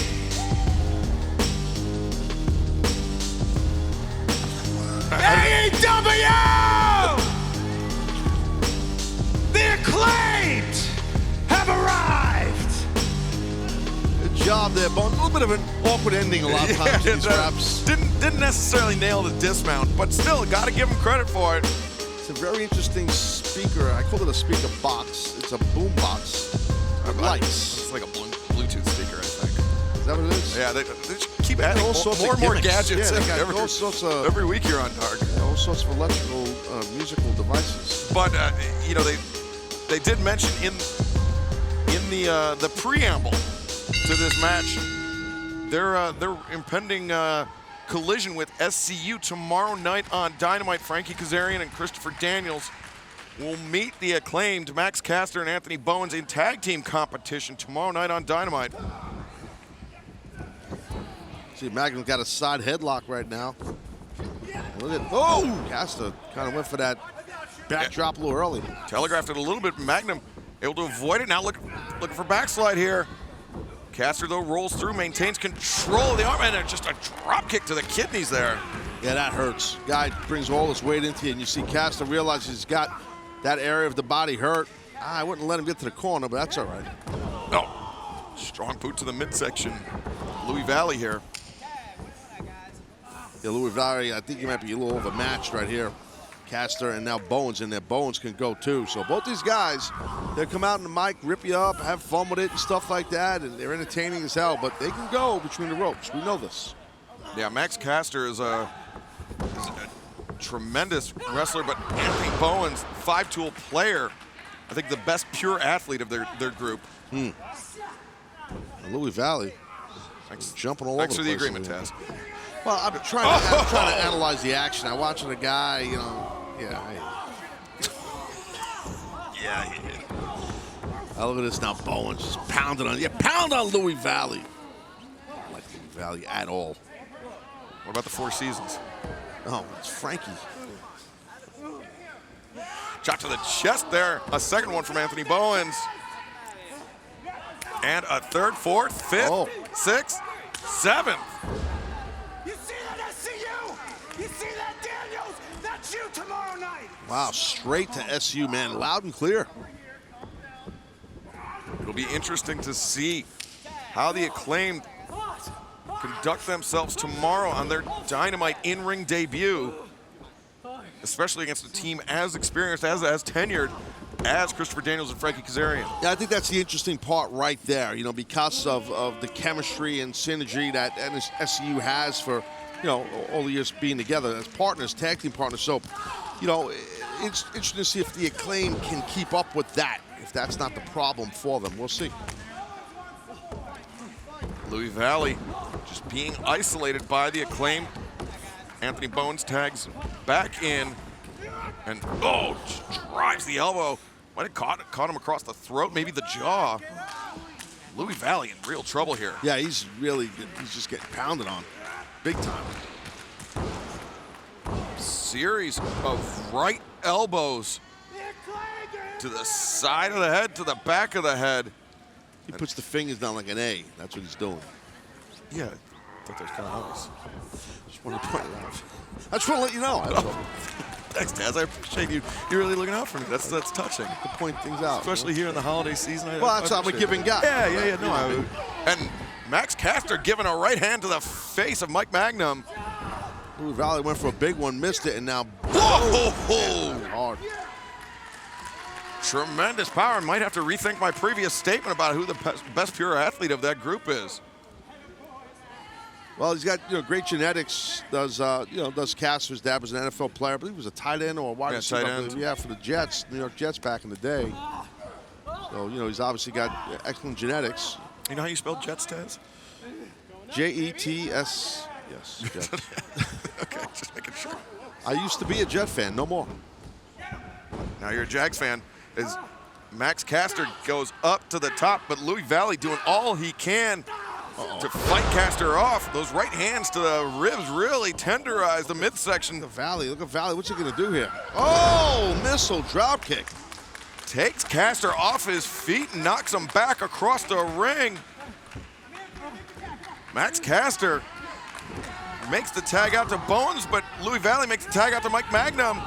AEW! The Acclaimed have arrived! Good job there, Bone. A little bit of an awkward ending a lot of times in these raps. Didn't necessarily nail the dismount, but still, gotta give him credit for it. It's a very interesting speaker. I call it a speaker box. It's a boom box with lights. It's like a Bluetooth speaker, I think. Is that what it is? Yeah, they just keep adding all sorts more of and more gimmicks. gadgets Yeah, they got all sorts of, every week here on Dark. All sorts of electrical, musical devices. But you know, they did mention in the preamble to this match, their impending collision with SCU tomorrow night on Dynamite. Frankie Kazarian and Christopher Daniels will meet the Acclaimed Max Caster and Anthony Bowens in tag team competition tomorrow night on Dynamite. See, Magnum got a side headlock right now. Look at, oh! Caster kind of went for that backdrop a little early. Telegraphed it a little bit. Magnum able to avoid it. Now looking for backslide here. Caster, though, rolls through, maintains control of the arm, and just a drop kick to the kidneys there. Yeah, that hurts. Guy brings all his weight into you, and you see Caster realize he's got that area of the body hurt. I wouldn't let him get to the corner, but that's all right. Oh, strong boot to the midsection. Louis Valley here. Yeah, Louis Valley, I think he might be a little overmatched right here. Caster and now Bowens in there. Bowens can go too. So both these guys, they come out in the mic, rip you up, have fun with it and stuff like that, and they're entertaining as hell, but they can go between the ropes. We know this. Yeah, Max Caster is a tremendous wrestler, but Anthony Bowens, five-tool player, I think the best pure athlete of their group. And Louis Valley, jumping all over the place. Thanks for the agreement, Taz. Well, I'm trying to analyze the action. I'm watching a guy, you know, yeah. Look at this now, Bowens just pounding on. Yeah, pound on Louis Valley. I don't like Louis Valley at all. What about the Four Seasons? Oh, it's Frankie. Shot to the chest there. A second one from Anthony Bowens. And a third, fourth, fifth, sixth, seventh. You see that, SCU? You see that, Daniels? That's you tomorrow night. Wow, straight to SU, man. Loud and clear. It'll be interesting to see how the Acclaimed conduct themselves tomorrow on their Dynamite in-ring debut, especially against a team as experienced, as tenured as Christopher Daniels and Frankie Kazarian. Yeah, I think that's the interesting part right there, you know, because of the chemistry and synergy that SCU has for, you know, all the years being together as partners, tag team partners. So, you know, it's interesting to see if the Acclaim can keep up with that, if that's not the problem for them. We'll see. Louis Valley just being isolated by the Acclaim. Anthony Bones tags back in and, drives the elbow. Might have caught him across the throat, maybe the jaw. Louis Valley in real trouble here. Yeah, he's just getting pounded on. Big time. Series of right elbows to the side of the head, to the back of the head. He puts the fingers down like an A. That's what he's doing. Yeah, I thought that was kind of obvious. Just want to point it out. I just want to let you know. Thanks, Taz. I appreciate you. You're really looking out for me. That's touching. To point things out. Especially here in the holiday season. Well, that's how I'm a giving guy. Yeah. No, and Max Caster giving a right hand to the face of Mike Magnum. Louis Valley went for a big one, missed it, and now hard. Tremendous power, and might have to rethink my previous statement about who the best pure athlete of that group is. Well, he's got great genetics. Does Caster. His dad was an NFL player. I believe he was a tight end or a wide receiver. Tight end. Yeah, for the Jets, New York Jets back in the day. So he's obviously got excellent genetics. You know how you spell Jets, Taz? Jets. Yes, Jets. Okay, just making sure. I used to be a Jet fan, no more. Now you're a Jags fan. As Max Caster goes up to the top, but Louis Valley doing all he can to fight Caster off. Those right hands to the ribs really tenderize the midsection. Look at Valley. What's he going to do here? Oh, missile drop kick. Takes Caster off his feet and knocks him back across the ring. Max Caster makes the tag out to Bones, but Louis Valley makes the tag out to Mike Magnum.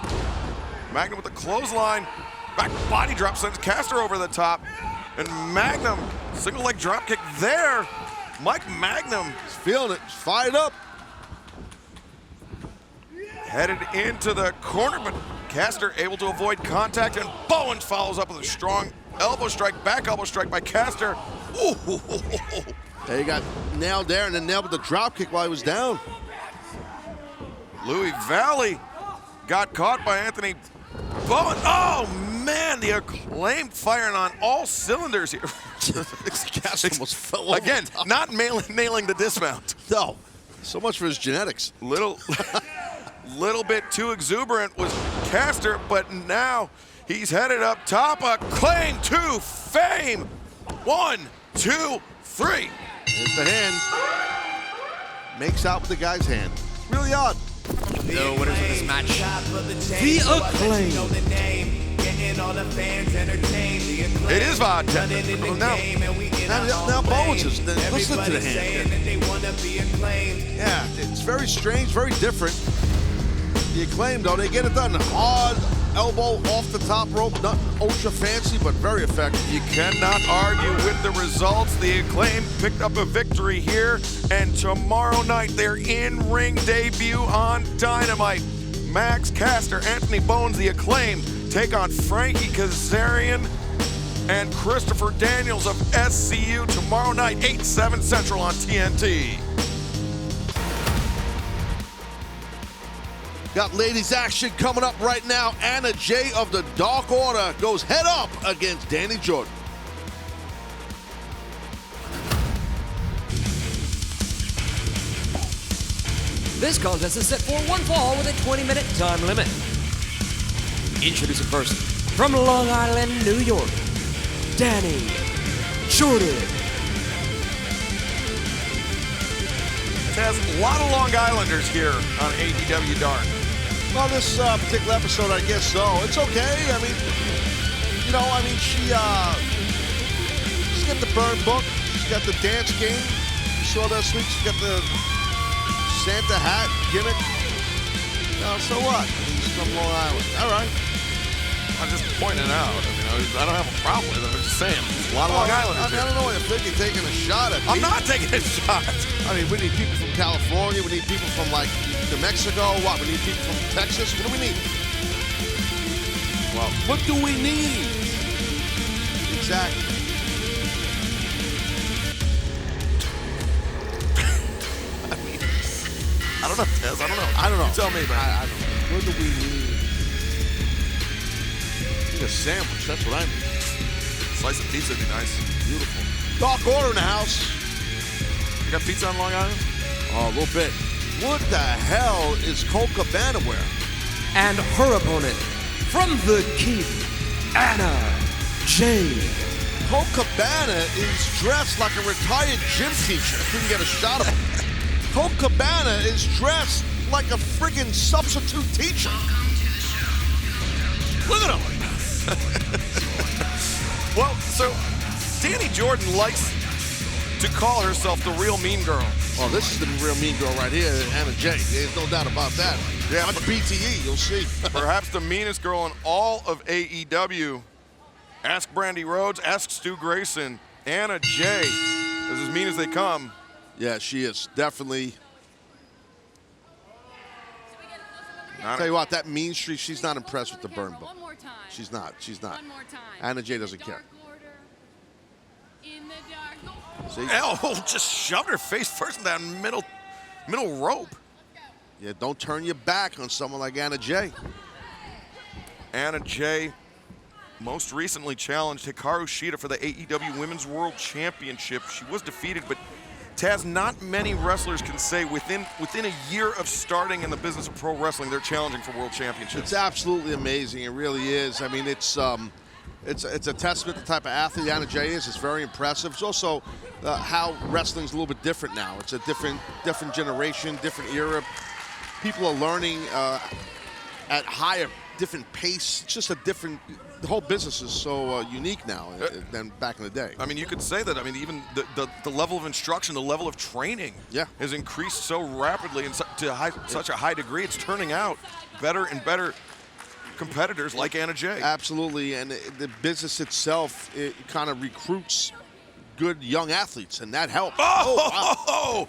Magnum with the clothesline. Back body drop sends Caster over the top. And Magnum, single leg drop kick there. Mike Magnum. He's feeling it. He's fired up. Headed into the corner, but Caster able to avoid contact, and Bowens follows up with a strong elbow strike, back elbow strike by Caster. Ooh. Yeah, he got nailed there and then nailed with the drop kick while he was down. Louis Valley got caught by Anthony Bowen. Oh, man, the Acclaimed firing on all cylinders here. Caster almost fell over. Again, not nailing the dismount. No, so much for his genetics. Little bit too exuberant was Caster, but now he's headed up top. Acclaimed to fame. 1, 2, 3. Here's the hand. Makes out with the guy's hand. Really odd. The winners of this match, the Acclaimed. It is odd. Now Bowens is listening to the hand. Yeah, it's very strange, very different. The Acclaimed, though, they get it done. Hard elbow off the top rope, not ultra fancy, but very effective. You cannot argue with the results. The Acclaimed picked up a victory here, and tomorrow night their in-ring debut on Dynamite. Max Caster, Anthony Bones, the Acclaimed take on Frankie Kazarian and Christopher Daniels of SCU tomorrow night, 8/7 Central on TNT. Got ladies action coming up right now. Anna Jay of the Dark Order goes head up against Danny Jordan. This contest is set for one fall with a 20-minute time limit. Introducing first, from Long Island, New York, Danny Jordan. Has a lot of Long Islanders here on AEW Dark. Well, this particular episode, I guess so. It's okay. I mean, she's got the burn book. She's got the dance game. You saw that this week. She's got the Santa hat gimmick. So what? She's from Long Island. All right. I'm just pointing it out. I mean, I don't have a problem with it. I'm just saying. There's a lot of Long Islanders. I don't know if you're taking a shot at me. I'm not taking a shot. I mean, we need people from California. We need people from, like, New Mexico. What? We need people from Texas. What do we need? Well, what do we need? Exactly. I don't know, Tez. I don't know. You tell me, man. I don't know. What do we need? Need a sandwich. That's what I need. Slice of pizza would be nice. Beautiful. Dark Order in the house. You got pizza on Long Island? Oh, a little bit. What the hell is Colt Cabana wearing? And her opponent, from the Keep, Anna Jay. Colt Cabana is dressed like a retired gym teacher. Couldn't get a shot of him. Colt Cabana is dressed like a friggin' substitute teacher. Look at him. Well, so Dani Jordan likes to call herself the real mean girl. Oh, this is the real mean girl right here, Anna Jay. There's no doubt about that. Yeah, much BTE, you'll see. Perhaps the meanest girl in all of AEW. Ask Brandy Rhodes, ask Stu Grayson. Anna Jay is as mean as they come. Yeah, she is definitely. I'll tell you what, that mean streak, she's not impressed with the burn book. She's not. She's not. Anna Jay doesn't care. See? Oh, just shoved her face first in that middle rope. Yeah, don't turn your back on someone like Anna Jay. Anna Jay most recently challenged Hikaru Shida for the AEW Women's World Championship. She was defeated, but Taz, not many wrestlers can say within a year of starting in the business of pro wrestling, they're challenging for world championships. It's absolutely amazing. It really is. I mean, it's a testament to the type of athlete Anna Jay is. It's very impressive. It's also how wrestling's a little bit different now. It's a different generation, different era. People are learning at higher, different pace. It's just a different. The whole business is so unique now than back in the day. I mean, you could say that. I mean, even the level of instruction, the level of training has increased so rapidly and to such a high degree. It's turning out better and better competitors like Anna Jay. Absolutely, and the business itself, it kind of recruits good young athletes, and that helps. Oh,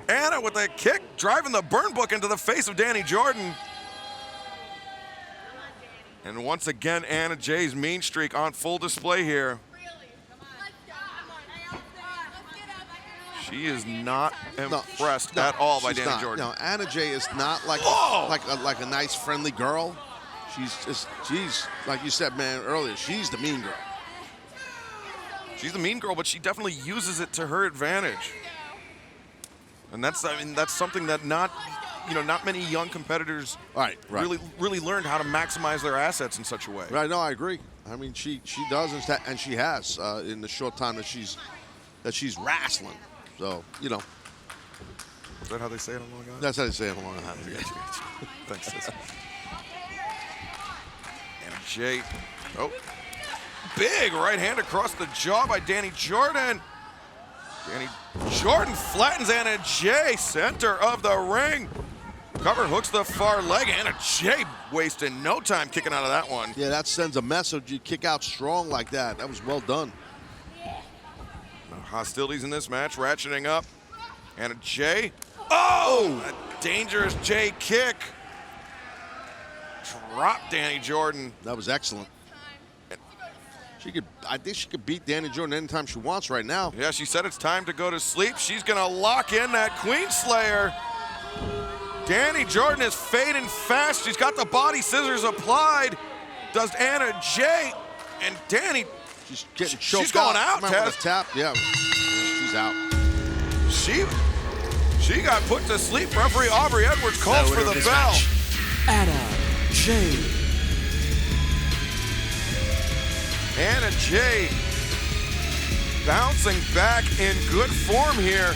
Anna with a kick, driving the burn book into the face of Dani Jordan. And once again, Anna Jay's mean streak on full display here. She is not impressed at all by Dani Jordan. No, Anna Jay is not like a nice, friendly girl. She's like you said, man, earlier. She's the mean girl. She's the mean girl, but she definitely uses it to her advantage. And that's something that not many young competitors really learned how to maximize their assets in such a way. Right, no, I agree. I mean, she does, and she has in the short time that she's wrestling. So, Is that how they say it on Long Island? That's how they say it on Long Island. Yeah. Thanks, sis. And Jay, big right hand across the jaw by Dani Jordan. Dani Jordan flattens Anna Jay, center of the ring. Cover hooks the far leg. Anna Jay wasting no time kicking out of that one. Yeah, that sends a message. You kick out strong like that. That was well done. Hostilities in this match ratcheting up. Anna Jay. Oh! A dangerous Jay kick. Drop Dani Jordan. That was excellent. I think she could beat Dani Jordan anytime she wants right now. Yeah, she said it's time to go to sleep. She's gonna lock in that Queen Slayer. Dani Jordan is fading fast. She's got the body scissors applied. Does Anna Jay and Dani? She's getting choked. She's going out, Taz. Tap. Yeah, she's out. She got put to sleep. Referee Aubrey Edwards calls for the bell. Anna Jay. Anna Jay bouncing back in good form here.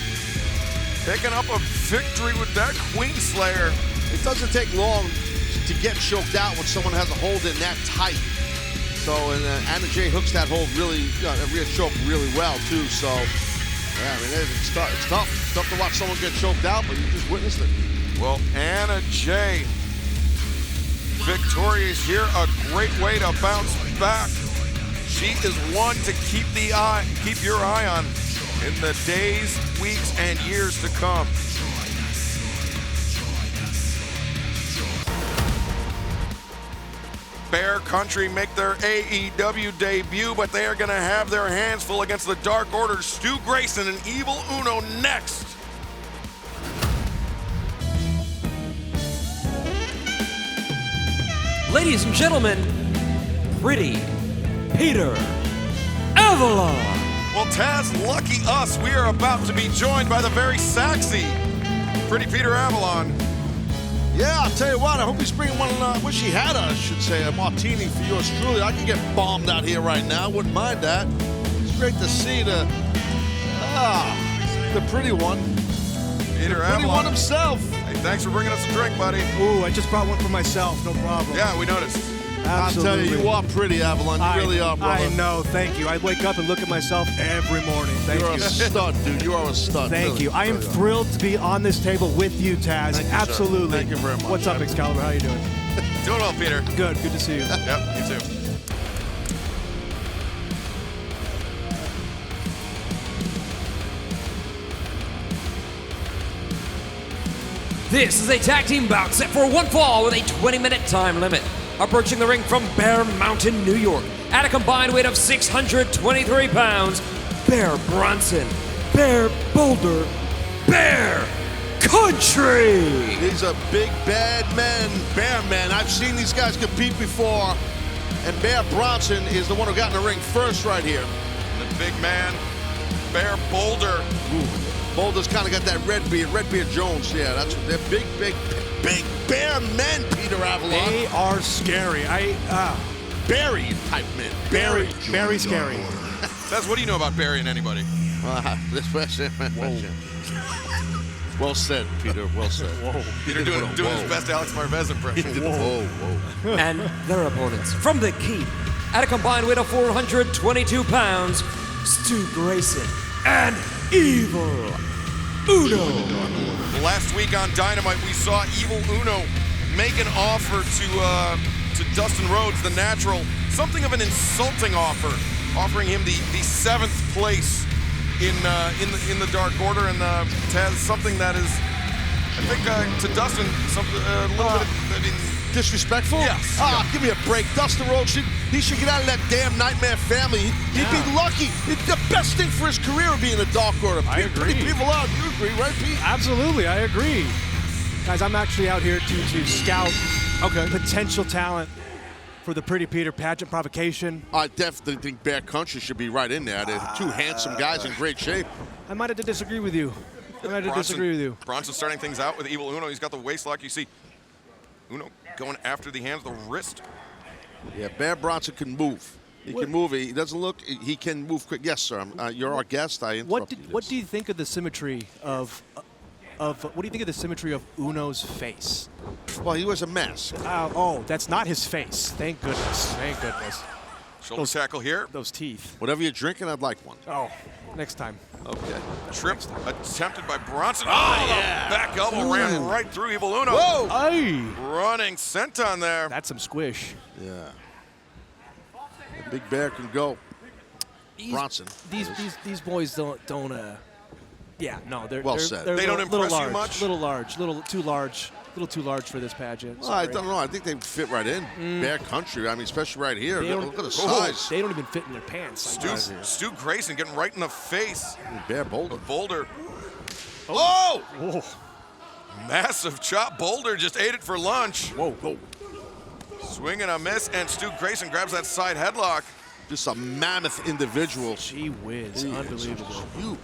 Picking up a victory with that Queen Slayer. It doesn't take long to get choked out when someone has a hold in that tight. So, and Anna Jay hooks that hold really, rear choke really well too. So, yeah, I mean, it's tough. It's tough to watch someone get choked out, but you just witnessed it. Well, Anna Jay victorious here. A great way to bounce back. She is one to keep your eye on in the days, weeks, and years to come. Bear Country make their AEW debut, but they are going to have their hands full against the Dark Order. Stu Grayson and Evil Uno next. Ladies and gentlemen, Pretty Peter Avalon. Well, Taz, lucky us, we are about to be joined by the very sexy Pretty Peter Avalon. Yeah, I'll tell you what, I hope he's bringing one, wish he had I should say, a martini for yours truly. I can get bombed out here right now, wouldn't mind that. It's great to see the pretty one. Peter Pretty Avalon. one himself. Hey, thanks for bringing us a drink, buddy. Ooh, I just brought one for myself, no problem. Yeah, we noticed. Absolutely. I'll tell you, you are pretty, Avalon. You really are, brother. I know, thank you. I wake up and look at myself every morning. Thank You're you. a stud, dude. You are a stud. Thank really. you. I am thrilled to be on this table with you, Taz. Thank you, Absolutely. sir. Thank you very much. What's up, Excalibur? How you doing? Doing well, Peter. Good to see you. Yep, you too. This is a tag team bout set for one fall with a 20-minute time limit. Approaching the ring from Bear Mountain, New York, at a combined weight of 623 pounds, Bear Bronson, Bear Boulder, Bear Country. These are big, bad men, bear men. I've seen these guys compete before, and Bear Bronson is the one who got in the ring first right here. The big man, Bear Boulder. Ooh. Boulder's kind of got that red beard Jones. Yeah, that's they're big bear men, Peter Avalon. They are scary. Barry type men. Very scary. That's what do you know about burying anybody? This question. Well said, Peter. Well said. Whoa. Peter doing his best Alex Marvez impression. Whoa. And their opponents from the Key, at a combined weight of 422 pounds, Stu Grayson and Evil Uno. Last week on Dynamite, we saw Evil Uno make an offer to Dustin Rhodes, the Natural, something of an insulting offer, offering him the 7th place in the Dark Order, and Taz, something that is, I think, to Dustin, something a little bit. I mean, disrespectful? Yes. Give me a break. Dustin Rhodes, he should get out of that damn Nightmare family. He'd be lucky. The best thing for his career would be in the Dark Order. I agree. People out. You agree, right, Pete? Absolutely, I agree. Guys, I'm actually out here to scout potential talent for the Pretty Peter pageant provocation. I definitely think Bear Country should be right in there. They're two handsome guys in great shape. I might have to disagree with you. Bronson starting things out with Evil Uno. He's got the waist lock. You see Uno going after the hands, the wrist. Yeah, Bear Bronson can move. He can move. He doesn't look. He can move quick. Yes, sir. You're our guest. I interrupted you. What do you think of the symmetry of what do you think of the symmetry of Uno's face? Well, he wears a mask. Oh, that's not his face. Thank goodness. Thank goodness. Shoulder tackle here. Those teeth. Whatever you're drinking, I'd like one. Oh, next time. Okay. Trip attempted by Bronson. yeah. The back elbow ran right through Evil Uno. Whoa! Aye. Running senton there. That's some squish. Yeah. The big bear can go. Bronson. These boys don't. Yeah, no, they're well said. They're they don't impress large, you much. Little too large for this pageant. Well, I don't know. I think they fit right in. Bear Country. I mean, especially right here. Look at the size. They don't even fit in their pants. Stu Grayson getting right in the face. Bear Boulder. Boulder. Oh! Massive chop. Boulder just ate it for lunch. Whoa. Swing and a miss, and Stu Grayson grabs that side headlock. Just a mammoth individual. Gee whiz, unbelievable. Huge.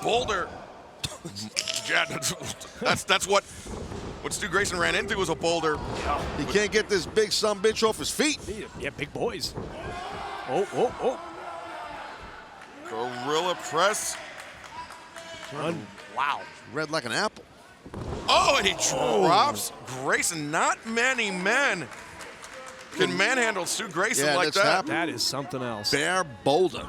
Boulder. Yeah, that's what Stu Grayson ran into was a boulder. He can't get this big sumbitch off his feet. Yeah, big boys. Oh. Gorilla press. Wow. Red like an apple. Oh, and he drops Grayson. Not many men can manhandle Stu Grayson like that. That is something else. Bear Boulder.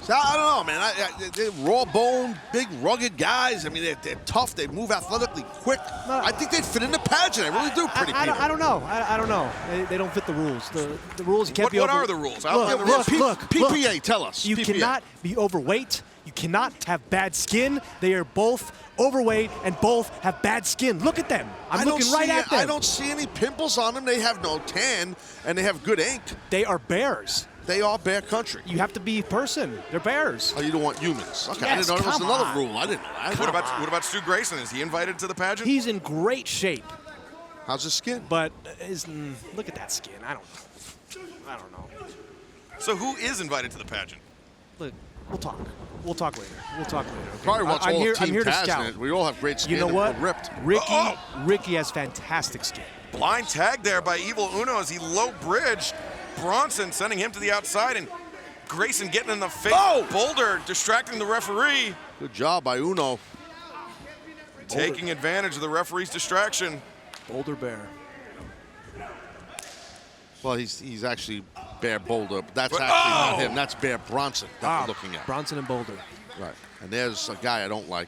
So I don't know, man. They're raw bone, big, rugged guys. I mean, they're tough. They move athletically, quick. I think they'd fit in the pageant. I really do, Pretty Peter. I don't know. I don't know. They don't fit the rules. The rules you can't be What over. are the rules? Look, PPA, tell us. You PPA. cannot be overweight. You cannot have bad skin. They are both overweight and both have bad skin. Look at them. I'm looking right at them. I don't see any pimples on them. They have no tan, and they have good ink. They are bears. They are bear country. You have to be a person. They're bears. Oh, you don't want humans. Okay, Yes, I didn't know there was come another on. rule. I didn't know. What about Stu Grayson? Is he invited to the pageant? He's in great shape. How's his skin? But look at that skin. I don't know. So who is invited to the pageant? Look, we'll talk. We'll talk later. Okay? Probably watch all of I'm Team here to Taz scout. in it. We all have great skin. You know and what? we're ripped. Ricky has fantastic skin. Blind tag there by Evil Uno as he low bridged. Bronson sending him to the outside and Grayson getting in the face. Boulder distracting the referee. Good job by Uno. Taking advantage of the referee's distraction. Boulder Bear. Well, he's actually Bear Boulder. But that's actually not him. That's Bear Bronson that we're looking at. Bronson and Boulder. Right. And there's a guy I don't like.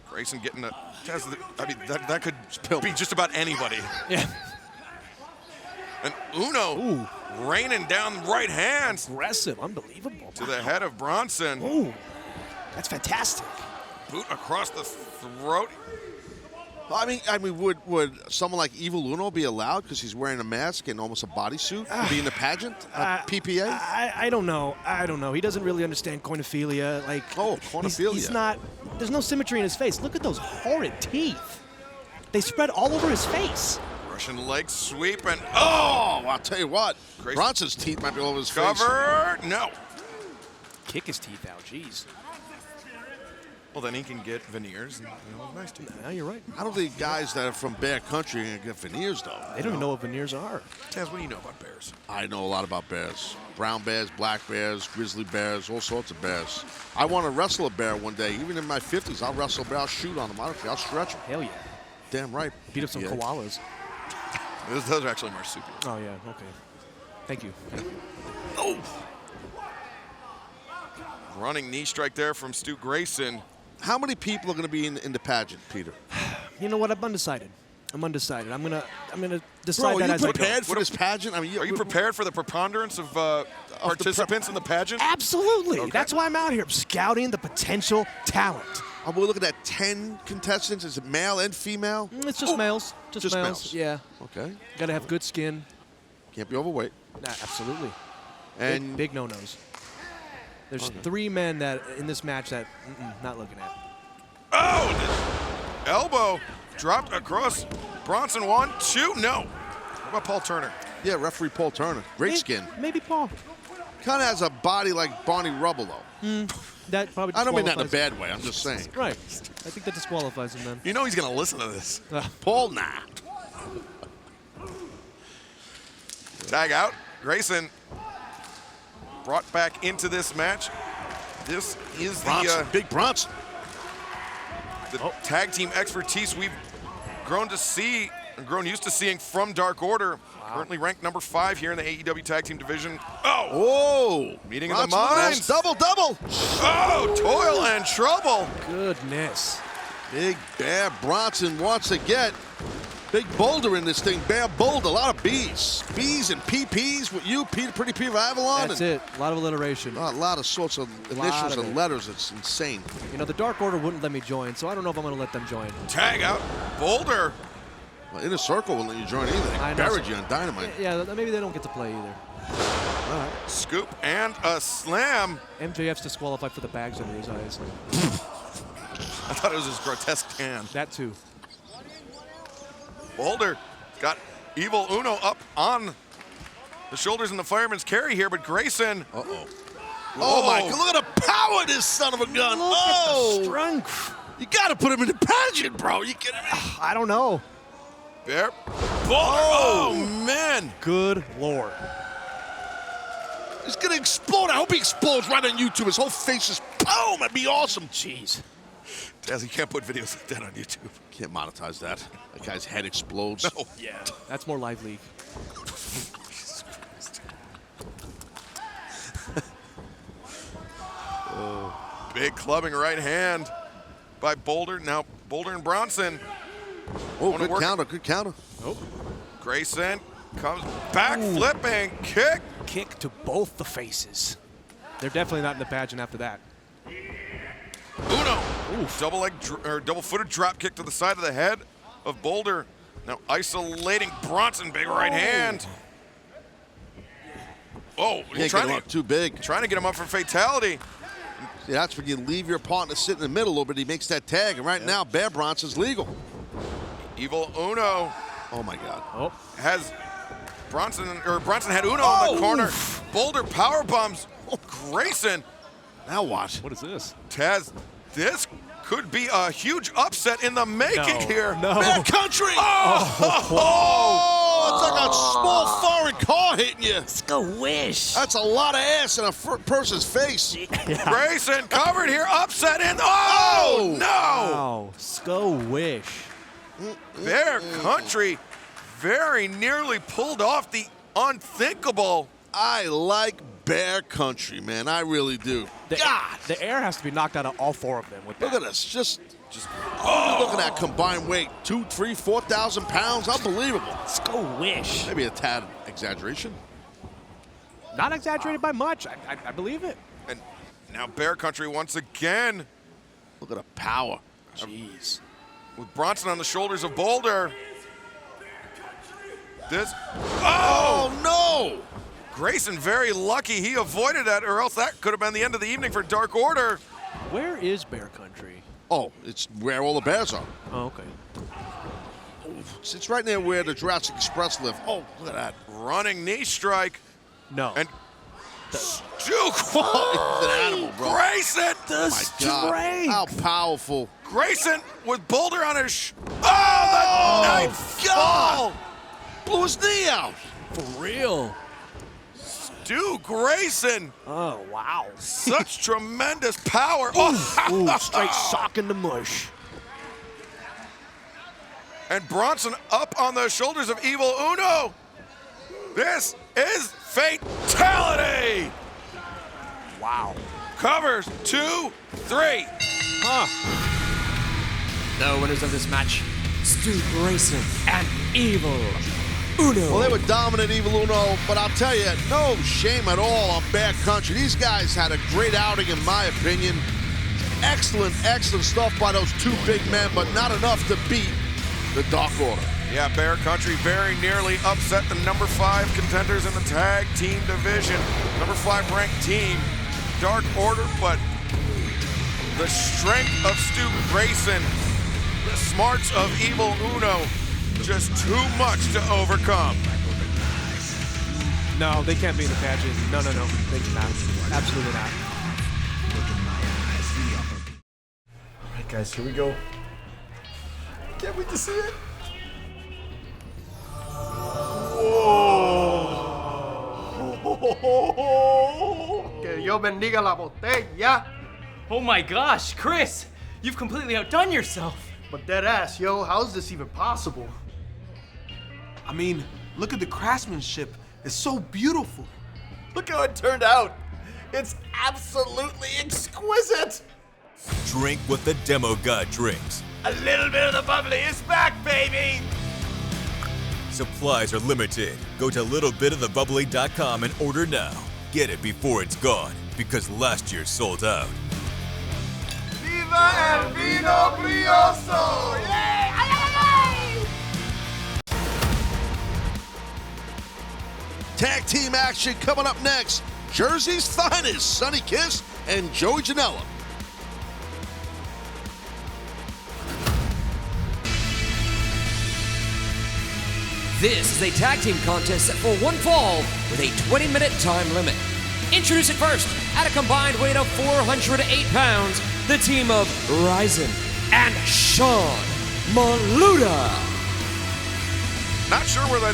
Grayson getting that could be just about anybody. Yeah. And Uno raining down right hands. Aggressive, unbelievable. To the head of Bronson. Ooh, that's fantastic. Boot across the throat. I mean, would someone like Evil Uno be allowed because he's wearing a mask and almost a bodysuit to be in the pageant at PPA? I don't know. He doesn't really understand cornophilia. Like, cornophilia. He's not. There's no symmetry in his face. Look at those horrid teeth. They spread all over his face. Russian leg sweep and I'll tell you what. Bronson's teeth might be all over his face. Cover. No. Kick his teeth out. Jeez. Well, then he can get veneers. And, nice teeth. Yeah, you're right. I don't think guys that are from Bear Country are going to get veneers, though. They don't even know what veneers are. Taz, what do you know about bears? I know a lot about bears. Brown bears, black bears, grizzly bears, all sorts of bears. I want to wrestle a bear one day. Even in my 50s, I'll wrestle a bear. I'll shoot on them. I don't care. I'll stretch them. Hell yeah. Damn right. Beat up some koalas. Those are actually marsupials. Oh, yeah. Okay. Thank you. Oh! Running knee strike there from Stu Grayson. How many people are going to be in the pageant, Peter? You know what? I'm undecided. I'm gonna decide that as I go. Are you prepared for this pageant? I mean, are you prepared for the preponderance of participants in the pageant? Absolutely. Okay. That's why I'm out here. I'm scouting the potential talent. We're looking at 10 contestants. Is it male and female? It's just males. Just males. Yeah. Okay. Got to have good skin. Can't be overweight. Nah, absolutely. And big no-nos. There's 3 men that in this match that not looking at. Oh! The elbow dropped across Bronson. 1, 2. No. What about Paul Turner? Yeah, referee Paul Turner. Great skin. Maybe Paul. Kind of has a body like Barney Rubble, though. That probably. I don't mean that in a disqualifies bad way. I'm just saying. Right. I think that disqualifies him then. You know he's going to listen to this. Paul, nah. Tag out. Grayson brought back into this match. This is Bronson, big Bronson. The tag team expertise we've grown to see and grown used to seeing from Dark Order. Currently ranked number 5 here in the AEW Tag Team Division. Oh! Meeting of the minds. Double. Oh, toil and trouble. Goodness. Big Bear Bronson wants to get big boulder in this thing. Bear Boulder, a lot of B's. B's and PP's with you, Pretty Peter Avalon. That's it. A lot of alliteration. A lot of sorts of initials and letters. It's insane. You know, the Dark Order wouldn't let me join, so I don't know if I'm going to let them join. Tag out. Boulder. Well, Inner Circle won't let you join either. They buried you on Dynamite. Yeah, maybe they don't get to play either. All right. Scoop and a slam. MJF's disqualified for the bags under his eyes. I thought it was his grotesque tan. That too. Boulder got Evil Uno up on the shoulders in the fireman's carry here, but Grayson. Uh-oh. Oh, my God. Look at the power of this son of a gun. Look at the strength. You got to put him in the pageant, bro. You kidding me? I don't know. There. Oh, man. Good Lord. He's going to explode. I hope he explodes right on YouTube. His whole face is boom. That'd be awesome. Jeez. Taz, you can't put videos like that on YouTube. Can't monetize that. That guy's head explodes. No. Yeah. That's more Live League. Big clubbing right hand by Boulder. Now Boulder and Bronson. Oh, good counter, good counter. Oh. Grayson comes back, flipping kick. Kick to both the faces. They're definitely not in the pageant after that. Uno. Double-footed drop kick to the side of the head of Boulder. Now isolating Bronson, big right hand. Oh, he's trying to get him up too big. Trying to get him up for fatality. See, that's when you leave your partner sit in the middle a little bit. He makes that tag, and right now, Bear Bronson's legal. Evil Uno. Oh my God. Oh. Has Bronson had Uno in the corner. Boulder power bombs Grayson. Now what? What is this? Taz, this could be a huge upset in the making here. No. Bear Country! It's like a small foreign car hitting you. Squish. That's a lot of ass in a person's face. Grayson covered here, upset in. Oh, no! Wow. Squish. Bear Country very nearly pulled off the unthinkable. I like Bear Country, man. I really do. The air has to be knocked out of all four of them. With that. Look at this. Just look at that combined weight. 2,000, 3,000, 4,000 pounds. Unbelievable. Squish. Maybe a tad exaggeration. Not exaggerated by much. I believe it. And now Bear Country once again. Look at the power. Jeez. With Bronson on the shoulders of Boulder. Oh, no! Grayson very lucky he avoided that, or else that could have been the end of the evening for Dark Order. Where is Bear Country? Oh, it's where all the bears are. Oh, okay. It's right near where the Jurassic Express live. Oh, look at that. Running knee strike. No. And Duke. It's an animal, bro. Grayson. Oh, my God. How powerful. Grayson with Boulder on his the knife fall. Blew his knee out. For real. Stu Grayson. Oh, wow. Such tremendous power. Ooh, straight sock in the mush. And Bronson up on the shoulders of Evil Uno. This is fatality. Wow. Covers 2, 3. The winners of this match, Stu Grayson and Evil Uno. Well, they were dominant, Evil Uno, but I'll tell you, no shame at all on Bear Country. These guys had a great outing, in my opinion. Excellent, excellent stuff by those two big men, but not enough to beat the Dark Order. Yeah, Bear Country very nearly upset the number 5 contenders in the tag team division. Number 5 ranked team, Dark Order, but the strength of Stu Grayson, the smarts of Evil Uno, just too much to overcome. No, they can't be in the pageant. No. They cannot. Absolutely not. All right, guys, here we go. Can't wait to see it. Whoa! Que Dios bendiga la botella. Oh my gosh, Chris, you've completely outdone yourself. But dead ass, yo, how is this even possible? I mean, look at the craftsmanship. It's so beautiful. Look how it turned out. It's absolutely exquisite. Drink what the demo god drinks. A little bit of the bubbly is back, baby. Supplies are limited. Go to littlebitofthebubbly.com and order now. Get it before it's gone, because last year sold out. Viva el vino brioso! Yay! Ay, ay, ay! Tag team action coming up next. Jersey's finest, Sonny Kiss and Joey Janela. This is a tag team contest set for one fall with a 20-minute time limit. Introducing first, at a combined weight of 408 pounds, the team of Ryzen and Shawn Maluda. Not sure whether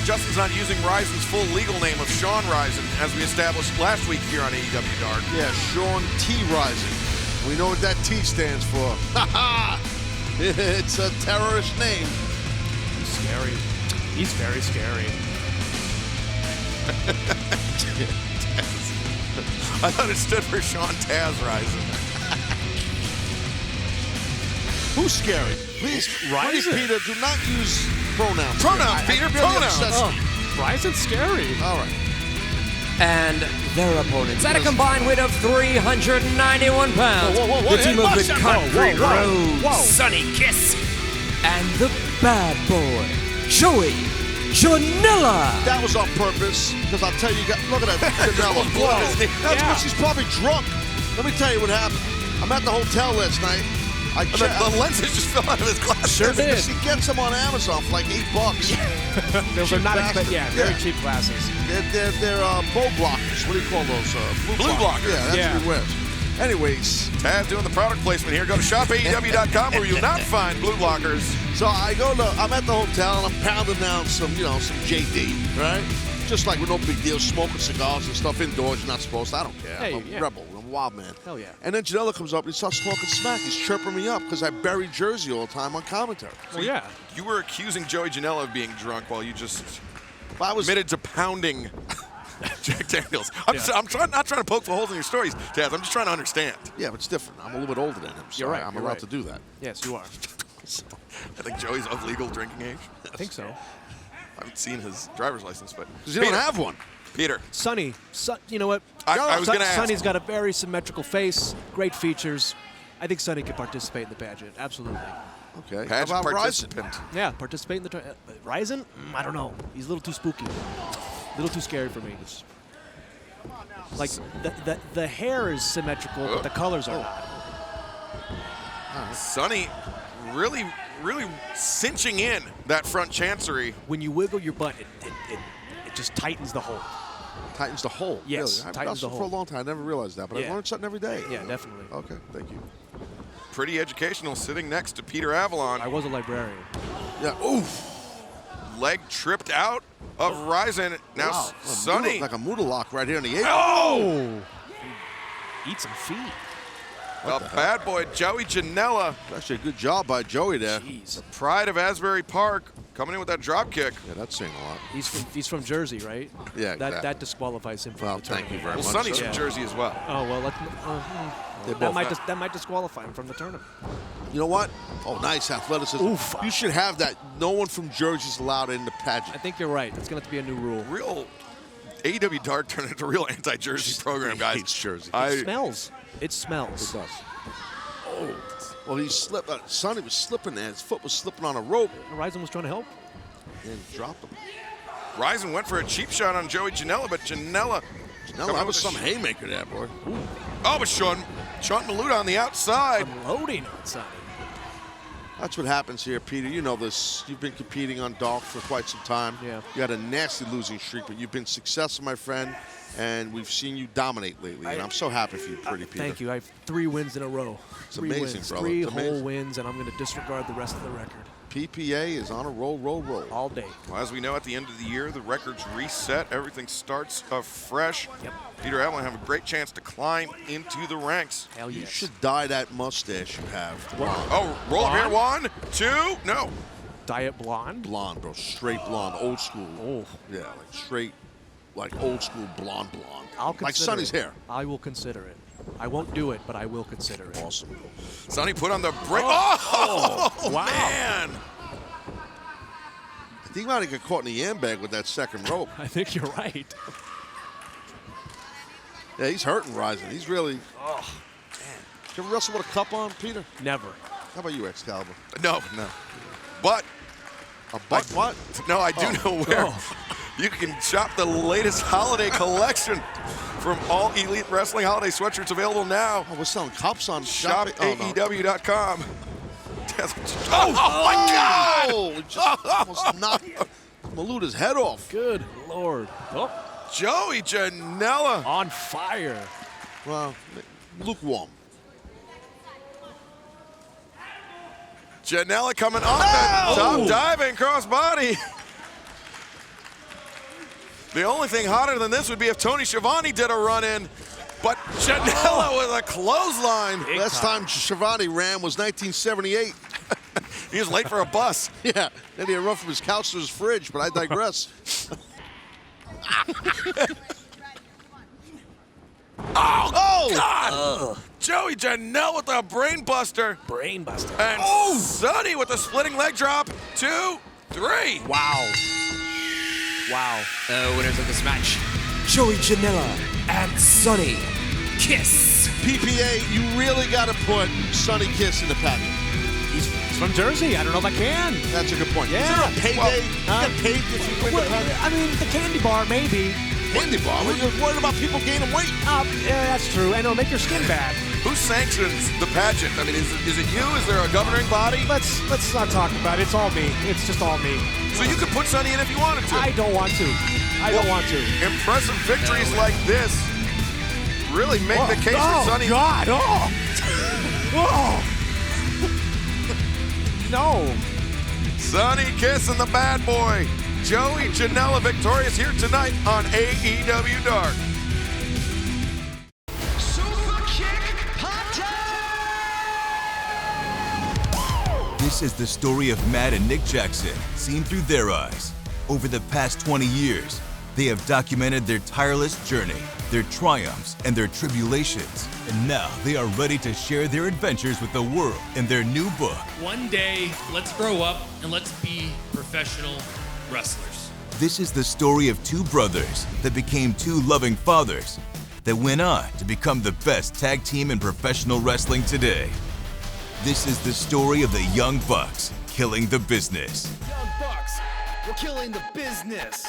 Justin's not using Ryzen's full legal name of Shawn Ryzen, as we established last week here on AEW Dark. Yeah, Shawn T. Ryzen. We know what that T stands for. Ha ha! It's a terrorist name. Scary. He's very scary. I thought it stood for Shawn Taz Rising. Who's scary? Please, Ryzen. Peter, do not use pronouns. Pronouns, Peter, pronouns. Ryzen's scary. All right. And their opponents at a combined weight of 391 pounds. The team of the Concrete Road, Sonny Kiss, and the Bad Boy, Joey Janela. That was on purpose, because I'll tell you, look at that Janela. That's because she's probably drunk. Let me tell you what happened. I'm at the hotel last night. The lenses just fell out of his glasses. Sure did. He gets them on Amazon for like $8. Those are not expensive. Very cheap glasses. They're bow blockers. What do you call those? Blue blockers. Yeah, that's what he wears. Anyways, Taz doing the product placement here. Go to shopaew.com where you'll not find blue blockers. So I'm at the hotel and I'm pounding down some JD, right? Just like with no big deal, smoking cigars and stuff indoors. You're not supposed to. I don't care. I'm a rebel. I'm a wild man. Hell yeah. And then Janela comes up and he starts talking smack. He's chirping me up because I bury Jersey all the time on commentary. Well, yeah. You were accusing Joey Janela of being drunk while you just admitted to pounding Jack Daniels. I'm not trying to poke the holes in your stories, Taz. I'm just trying to understand. Yeah, but it's different. I'm a little bit older than him, so You're right, I'm you're allowed right. to do that. Yes, you are. I think Joey's of legal drinking age. I think so. I haven't seen his driver's license, but because you don't have one. Peter. Sonny, you know what? I was going to ask. Sonny's got a very symmetrical face, great features. I think Sonny could participate in the pageant. Absolutely. Okay. Pageant How about participant. Yeah, participate in the Ryzen? I don't know. He's a little too spooky. A little too scary for me. Like the hair is symmetrical, but the colors are not. Sonny really cinching in that front chancery. When you wiggle your butt, it just tightens the hole. Tightens the hole? Yes, really? tightens the for a hole. long time. I never realized that, but I learned something every day. Yeah, definitely. Okay, thank you. Pretty educational sitting next to Peter Avalon. I was a librarian. Yeah, oof. Leg tripped out of Ryzen. Now Wow. Sonny. Like a Moodle lock right here in the apron. Oh! Eat some feet. The bad boy, Joey Janela. Actually, a good job by Joey there. Jeez. Pride of Asbury Park coming in with that drop kick. Yeah, that's saying a lot. He's from Jersey, right? Yeah, exactly. That disqualifies him from the tournament. Thank you very Well, much. Sonny's from Jersey as well. Oh, well, that might disqualify him from the tournament. You know what? Oh, nice athleticism. Oof. You should have that. No one from Jersey's allowed in the pageant. I think you're right. It's going to be a new rule. Real AEW Dark turned into a real anti-Jersey program, guys. Hates Jersey. It smells. It smells. It does. Oh. Well, he slipped. Sonny was slipping there. His foot was slipping on a rope. Ryzen was trying to help. And dropped him. Ryzen went for a cheap shot on Joey Janela, but Janela. That was some haymaker there, boy. Ooh. Oh, but Shawn Maluta on the outside. Loading on Sonny. That's what happens here, Peter. You know this. You've been competing on Dark for quite some time. Yeah. You had a nasty losing streak, but you've been successful, my friend, and we've seen you dominate lately, and I'm so happy for you, pretty Peter. Thank you. I have 3 wins in a row. It's 3 amazing, wins. brother. 3 It's whole amazing. wins, and I'm going to disregard the rest of the record. PPA is on a roll. All day. Well, as we know, at the end of the year, the record's reset. Everything starts afresh. Yep. Peter Avalon have a great chance to climb into the ranks. Hell yes. You should dye that mustache you have. Blonde. Oh, roll up here. 1, 2, no. Dye it blonde? Blonde, bro. Straight blonde. Old school. Oh. Yeah, like straight, like old school blonde. I'll consider like Sonny's it. hair. I will consider it. I won't do it, but I will consider it. Awesome. Sonny put on the brake. Oh, wow. Man. I think he might have got caught in the yam bag with that second rope. I think you're right. Yeah, he's hurting Ryzen. He's really. Oh, man. You ever wrestle with a cup on, Peter? Never. How about you, Excalibur? No. But. What? No, I do know where. You can shop the latest holiday collection from all Elite Wrestling holiday sweatshirts available now. Oh, we're selling cups on ShopAEW.com. Oh, my God! Oh, just almost knocked Maluta's head off. Good Lord. Oh. Joey Janela. On fire. Well, lukewarm. Janela coming off that top diving crossbody. The only thing hotter than this would be if Tony Schiavone did a run-in, but Janela with a clothesline. Last time Schiavone ran was 1978. He was late for a bus. Yeah, then he had run from his couch to his fridge, but I digress. Oh, God! Joey Janelle with a brain buster. Brain buster. And Sonny with a splitting leg drop. 2, 3. Wow. Wow. The winners of this match, Joey Janela and Sonny Kiss. PPA, you really got to put Sonny Kiss in the packet. He's from Jersey. I don't know if I can. That's a good point. Yeah. Is there a payday? You get paid if you win the packet? I mean, the candy bar, maybe. Candy bar? Well, you're worried about people gaining weight. Yeah, that's true. And it'll make your skin bad. Who sanctions the pageant? I mean, is it you? Is there a governing body? Let's not talk about it. It's all me. It's just all me. So you could put Sonny in if you wanted to. I don't want to. I don't want to. Impressive victories like this really make the case for Sonny. Oh, God. Oh. Oh. No. Sonny Kiss and the Bad Boy. Joey Janela victorious here tonight on AEW Dark. This is the story of Matt and Nick Jackson, seen through their eyes. Over the past 20 years, they have documented their tireless journey, their triumphs, and their tribulations. And now they are ready to share their adventures with the world in their new book. One day, let's grow up and let's be professional wrestlers. This is the story of two brothers that became two loving fathers that went on to become the best tag team in professional wrestling today. This is the story of the Young Bucks killing the business. Young Bucks, we're killing the business.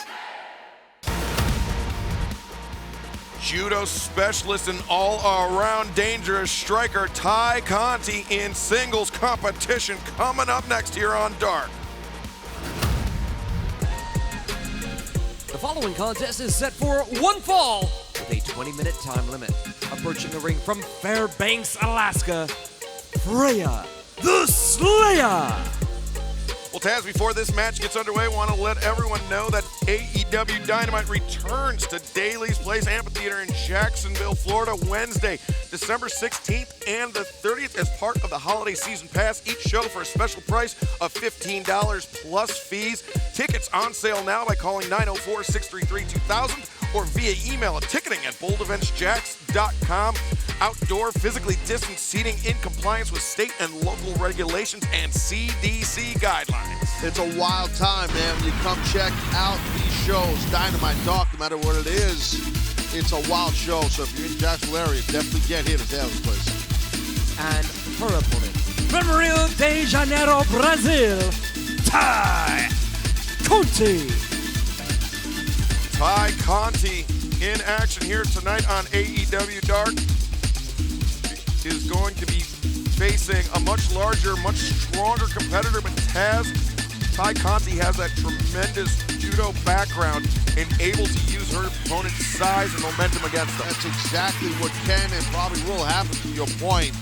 Judo specialist and all-around dangerous striker Ty Conti in singles competition coming up next here on Dark. The following contest is set for one fall with a 20-minute time limit. Approaching the ring from Fairbanks, Alaska, Freya the Slayer. Well, Taz, before this match gets underway, I want to let everyone know that AEW Dynamite returns to Daly's Place Amphitheater in Jacksonville, Florida, Wednesday, December 16th and the 30th as part of the holiday season pass. Each show for a special price of $15 plus fees. Tickets on sale now by calling 904-633-2000 or via email at ticketing@boldeventsjacks.com. Outdoor, physically distanced seating in compliance with state and local regulations and CDC guidelines. It's a wild time, man. When you come check out these shows, Dynamite, Dark, no matter what it is, it's a wild show. So if you're in Jacksonville area, definitely get here to Taylor's Place. And her opponent, from Rio de Janeiro, Brazil, Ty Conti. Ty Conti in action here tonight on AEW Dark. Is going to be facing a much larger, much stronger competitor, but Ty Conti has that tremendous judo background and able to use her opponent's size and momentum against them. That's exactly what can and probably will happen, to your point.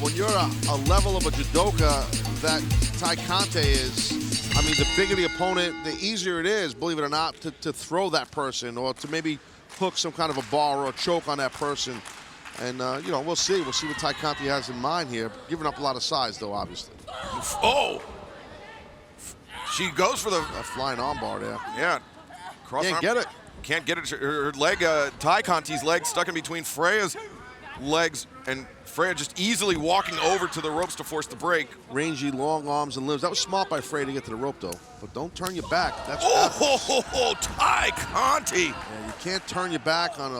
When you're a level of a judoka that Ty Conti is, I mean, the bigger the opponent, the easier it is, believe it or not, to throw that person or to maybe hook some kind of a bar or a choke on that person. And, you know, we'll see. We'll see what Ty Conti has in mind here. Giving up a lot of size, though, obviously. Oh! She goes for the... A flying armbar there. Yeah. Can't get it. Can't get it. Her leg, Ty Conti's leg stuck in between Freya's legs, and Freya just easily walking over to the ropes to force the break. Rangy, long arms and limbs. That was smart by Freya to get to the rope, though. But don't turn your back. That's Ty Conti. Yeah, you can't turn your back on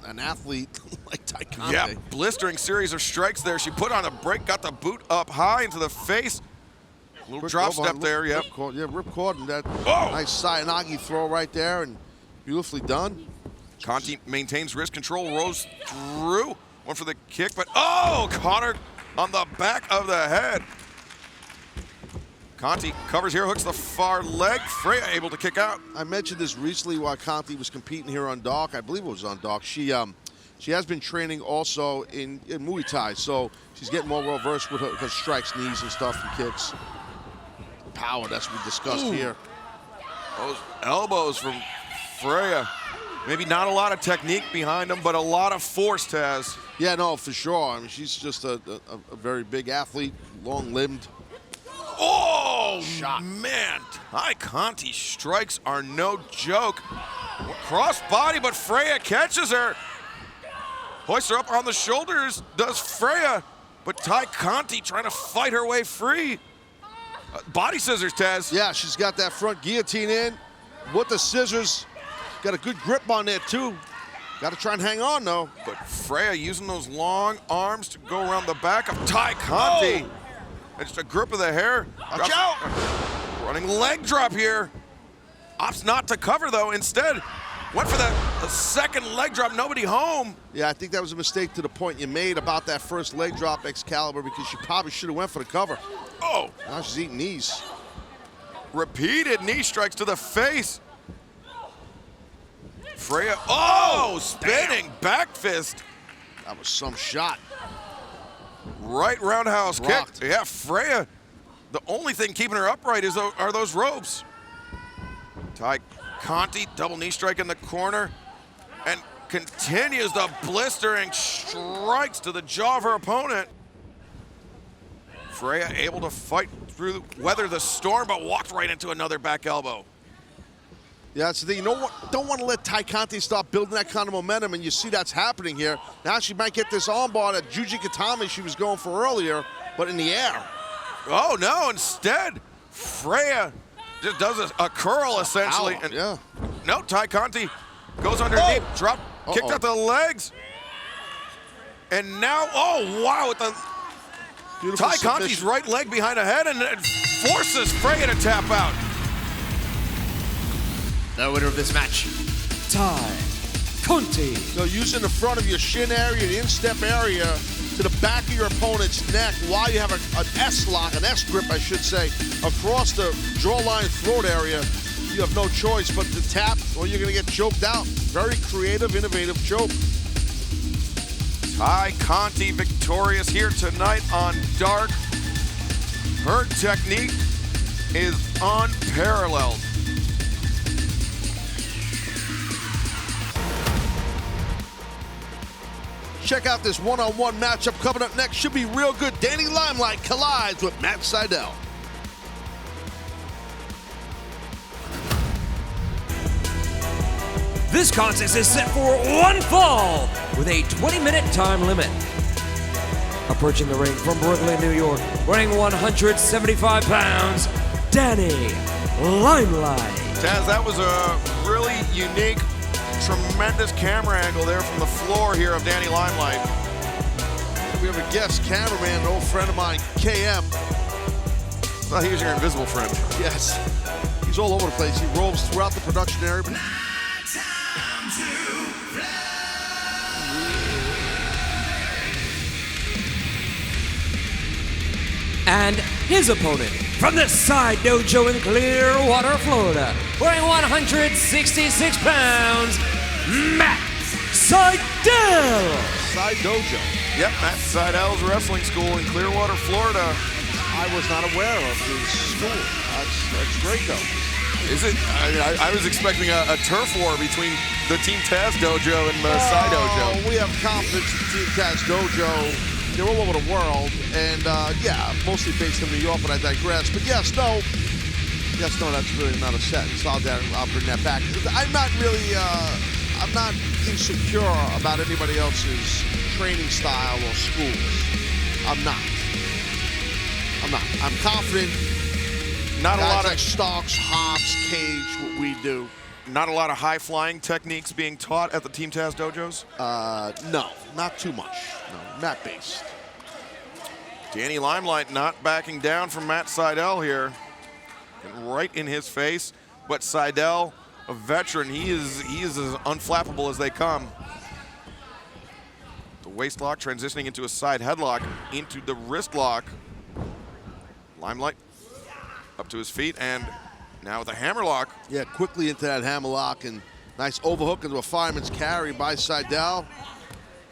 an athlete like Ty Conti. Yeah, blistering series of strikes there. She put on a break, got the boot up high into the face. Little drop step there, yep. Ripcord and that nice side Nagi throw right there, and beautifully done. Conti maintains wrist control, rose through. Went for the kick, but caught her on the back of the head. Conti covers here, hooks the far leg. Freya able to kick out. I mentioned this recently while Conti was competing here on Dark. I believe it was on Dark. She has been training also in Muay Thai, so she's getting more well versed with her strikes, knees and stuff, and kicks. Power, that's what we discussed here. Those elbows from Freya. Maybe not a lot of technique behind them, but a lot of force, Taz. Yeah, no, for sure. I mean, she's just a very big athlete, long-limbed. Oh, man. Ty Conti's strikes are no joke. Cross body, but Freya catches her. Hoists her up on the shoulders, does Freya, but Ty Conti trying to fight her way free. Body scissors, Taz. Yeah, she's got that front guillotine in with the scissors. Got a good grip on there, too. Got to try and hang on, though. But Freya using those long arms to go around the back of Ty Conti. Oh. And just a grip of the hair. Watch out. Running leg drop here. Opts not to cover, though. Instead, went for the second leg drop. Nobody home. Yeah, I think that was a mistake to the point you made about that first leg drop, Excalibur, because she probably should have went for the cover. Oh. Now she's eating knees. Repeated knee strikes to the face. Freya, oh, spinning back fist. That was some shot. Right roundhouse Rocked. kick. Yeah, Freya, the only thing keeping her upright are those ropes. Ty Conti, double knee strike in the corner, and continues the blistering strikes to the jaw of her opponent. Freya able to fight through, weather the storm, but walked right into another back elbow. Yeah, that's the thing. You don't want to let Ty Conti start building that kind of momentum, and you see that's happening here. Now she might get this armbar that Juji Katami she was going for earlier, but in the air. Oh, no, instead, Freya just does a curl, essentially. Ow, and yeah. No, Ty Conti goes underneath, drop, kicked out the legs. And now, oh, wow, with the Beautiful Ty Conti's submission. right leg behind the head and forces Freya to tap out. The winner of this match, Ty Conti. So using the front of your shin area, the instep area, to the back of your opponent's neck while you have an S-lock, an S-grip, I should say, across the jawline throat area, you have no choice but to tap or you're going to get choked out. Very creative, innovative choke. Ty Conti victorious here tonight on Dark. Her technique is unparalleled. Check out this one-on-one matchup coming up next. Should be real good. Danny Limelight collides with Matt Sydal. This contest is set for one fall with a 20-minute time limit. Approaching the ring from Brooklyn, New York, weighing 175 pounds, Danny Limelight. Taz, that was a really unique, tremendous camera angle there from the floor here of Danny Limelight. We have a guest cameraman, an old friend of mine, KM. Well, he was your invisible friend. Yes. He's all over the place. He roams throughout the production area. But And his opponent from the Side Dojo in Clearwater, Florida, weighing 166 pounds, Matt Sydal. Side Dojo. Yep, Matt Sydal's wrestling school in Clearwater, Florida. I was not aware of his school. That's great, though. Is it? I was expecting a turf war between the Team Taz Dojo and the Side Dojo. We have confidence in Team Taz Dojo. They're all over the world, and yeah, mostly based in New York, but I digress. But yes, no, that's really not a sentence. I'll bring that back. I'm not really, I'm not insecure about anybody else's training style or schools. I'm not. I'm confident. Not a lot of like Starks, Hobbs, Cage, what we do. Not a lot of high-flying techniques being taught at the Team Taz dojos? No, not too much. No, mat-based. Danny Limelight not backing down from Matt Sydal here. And right in his face. But Sydal, a veteran, he is as unflappable as they come. The waist lock transitioning into a side headlock, into the wrist lock. Limelight up to his feet, and now with a hammerlock. Yeah, quickly into that hammerlock, and nice overhook into a fireman's carry by Sydal.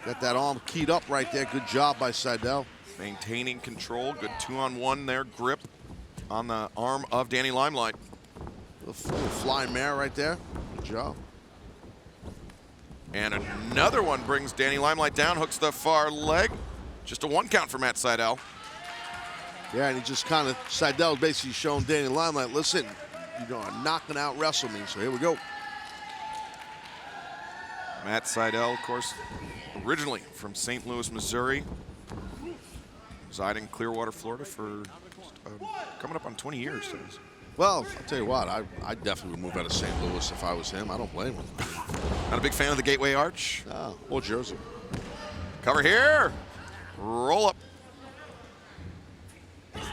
Got that arm keyed up right there. Good job by Sydal. Maintaining control. Good 2-on-1 there. Grip on the arm of Danny Limelight. A flying mare right there. Good job. And another one brings Danny Limelight down. Hooks the far leg. Just a 1 count for Matt Sydal. Yeah, and he just kind of, Sydal basically showing Danny Limelight, listen, you're knocking out wrestle me, so here we go. Matt Sydal, of course, originally from St. Louis, Missouri, residing in Clearwater, Florida for coming up on 20 years. Well, I'll tell you what, I definitely would move out of St. Louis if I was him. I don't blame him. Not a big fan of the Gateway Arch? No, or Jersey. Cover here. Roll up.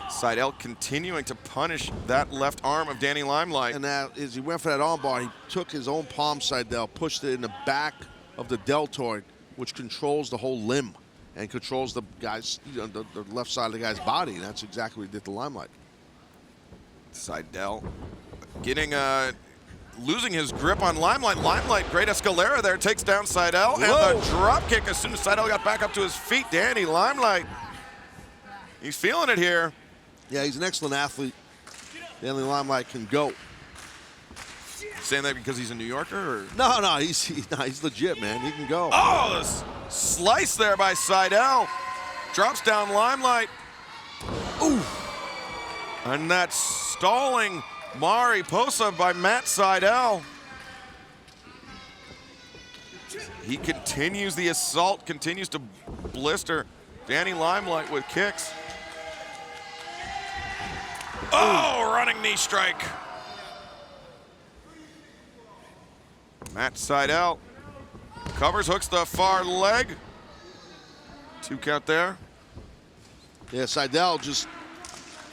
Sydal continuing to punish that left arm of Danny Limelight. And now, as he went for that armbar, he took his own palm Sydal, pushed it in the back of the deltoid, which controls the whole limb and controls the guy's, the left side of the guy's body. And that's exactly what he did to Limelight. Sydal getting losing his grip on Limelight. Limelight, great escalera there, takes down Sydal. And the drop kick as soon as Sydal got back up to his feet. Danny Limelight, he's feeling it here. Yeah, he's an excellent athlete. Danny Limelight can go. Saying that because he's a New Yorker? Or? No, he's legit, man. He can go. Oh, this slice there by Sydal. Drops down Limelight. Ooh. And that stalling Mariposa by Matt Sydal. He continues the assault, continues to blister Danny Limelight with kicks. Oh, running knee strike. Matt Sydal covers, hooks the far leg. 2 count there. Yeah, Sydal just,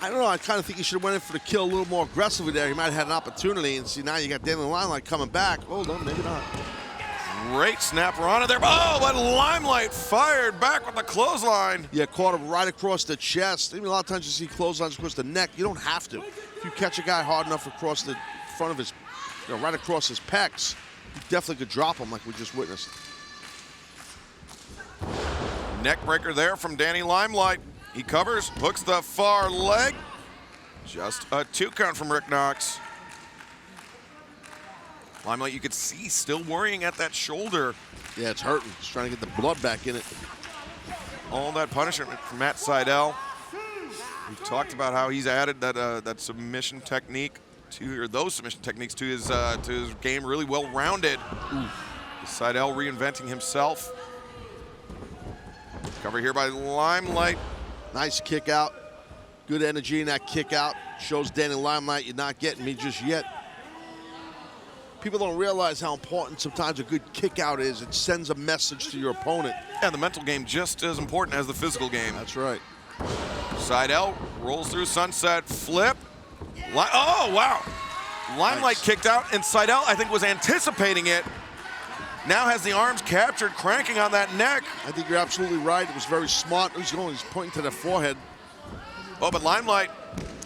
I don't know, I kind of think he should have went in for the kill a little more aggressively there. He might have had an opportunity, and see now you got Danny Limelight coming back. Hold on, maybe not. Great snapper on it there. Oh, but Limelight fired back with the clothesline. Yeah, caught him right across the chest. Even a lot of times you see clotheslines across the neck. You don't have to. If you catch a guy hard enough across the front of his, right across his pecs, you definitely could drop him like we just witnessed. Neck breaker there from Danny Limelight. He covers, hooks the far leg. Just a 2 count from Rick Knox. Limelight, you could see, still worrying at that shoulder. Yeah, it's hurting. He's trying to get the blood back in it. All that punishment from Matt Sydal. We've talked about how he's added that submission technique to, or those submission techniques to his game, really well-rounded. Sydal reinventing himself. Cover here by Limelight. Nice kick out. Good energy in that kick out. Shows Danny Limelight you're not getting me just yet. People don't realize how important sometimes a good kick out is. It sends a message to your opponent. Yeah, the mental game just as important as the physical game. That's right. Sydal rolls through sunset flip. Oh, wow. Limelight kicked out, and Sydal, I think, was anticipating it. Now has the arms captured, cranking on that neck. I think you're absolutely right. It was very smart. He's pointing to the forehead. Oh, but Limelight.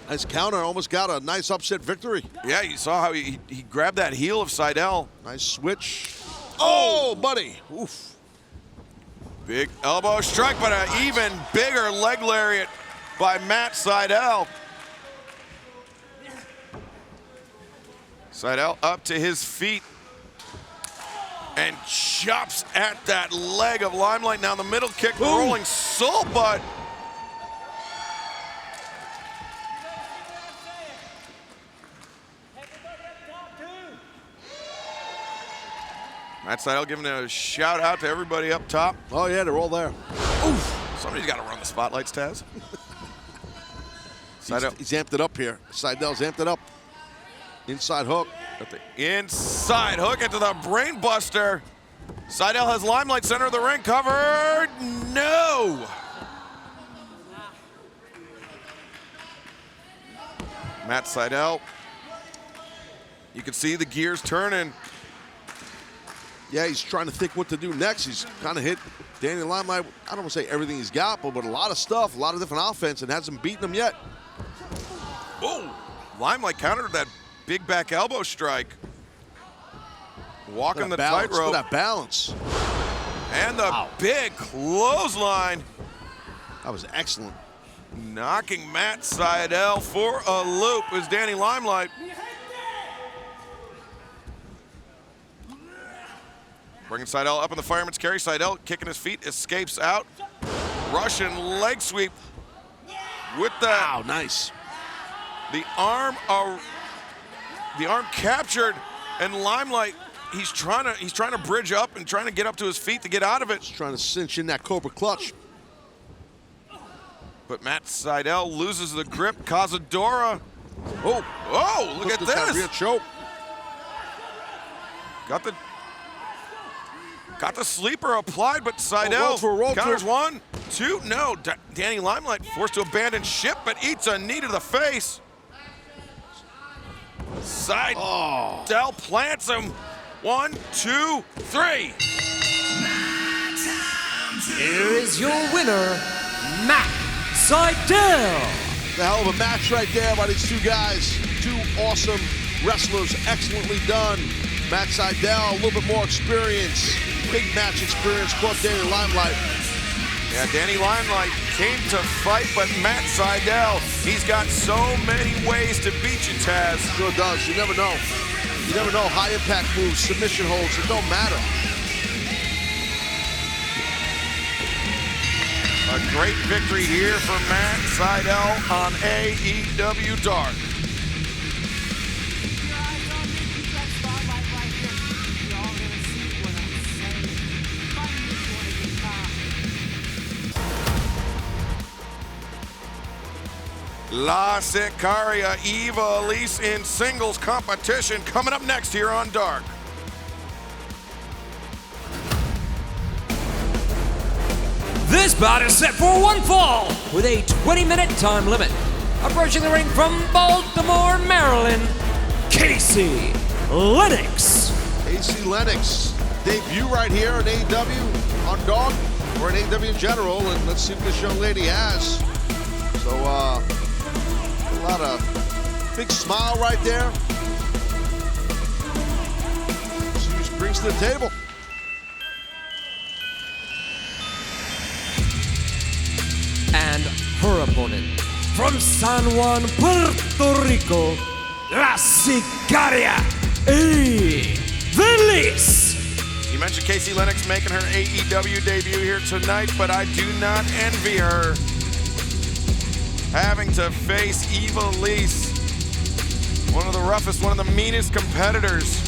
Nice counter, almost got a nice upset victory. Yeah, you saw how he grabbed that heel of Sydal. Nice switch. Oh, buddy. Oof. Big elbow strike, but an even bigger leg lariat by Matt Sydal. Sydal up to his feet and chops at that leg of Limelight. Now the middle kick, rolling soul butt. Matt Sydal giving a shout out to everybody up top. Oh yeah, they're all there. Oof. Somebody's got to run the spotlights, Taz. He's amped it up here. Sydal's amped it up. Inside hook. At the inside hook into the brain buster. Sydal has Limelight center of the ring covered. No. Matt Sydal. You can see the gears turning. Yeah, he's trying to think what to do next. He's kind of hit Danny Limelight, I don't want to say everything he's got, but a lot of stuff, a lot of different offense, and hasn't beaten him yet. Oh, Limelight countered that big back elbow strike. Walking the tightrope. Look at that balance. And the big clothesline. That was excellent. Knocking Matt Sydal for a loop is Danny Limelight. Bringing Sydal up in the fireman's carry. Sydal kicking his feet, escapes out. Russian leg sweep with the nice. The arm captured, and Limelight, he's trying to bridge up and trying to get up to his feet to get out of it. He's trying to cinch in that Cobra clutch. But Matt Sydal loses the grip. Cazadora. Oh, look at That this. rear choke. Got the sleeper applied, but Sydal counters 1, 2. No, Danny Limelight forced to abandon ship, but eats a knee to the face. Sydal plants him. 1, 2, 3. Here is your winner, Matt Sydal. The hell of a match right there by these two guys. Two awesome wrestlers, excellently done. Matt Sydal, a little bit more experience. Big match experience, caught Danny Limelight. Yeah, Danny Limelight came to fight, but Matt Sydal, he's got so many ways to beat you, Taz. Sure does, you never know. You never know, high impact moves, submission holds, it don't matter. A great victory here for Matt Sydal on AEW Dark. La Sicaria Eva Elise in singles competition coming up next here on Dark. This bout is set for one fall with a 20-minute time limit. Approaching the ring from Baltimore, Maryland, Casey Lennox. Casey Lennox, debut right here on AEW on Dark, or in AEW in general, and let's see what this young lady has. So, a lot of big smile right there. She brings to the table. And her opponent from San Juan, Puerto Rico, La Sicaria Elise. You mentioned Casey Lennox making her AEW debut here tonight, but I do not envy her having to face Eva Elise, one of the roughest, one of the meanest competitors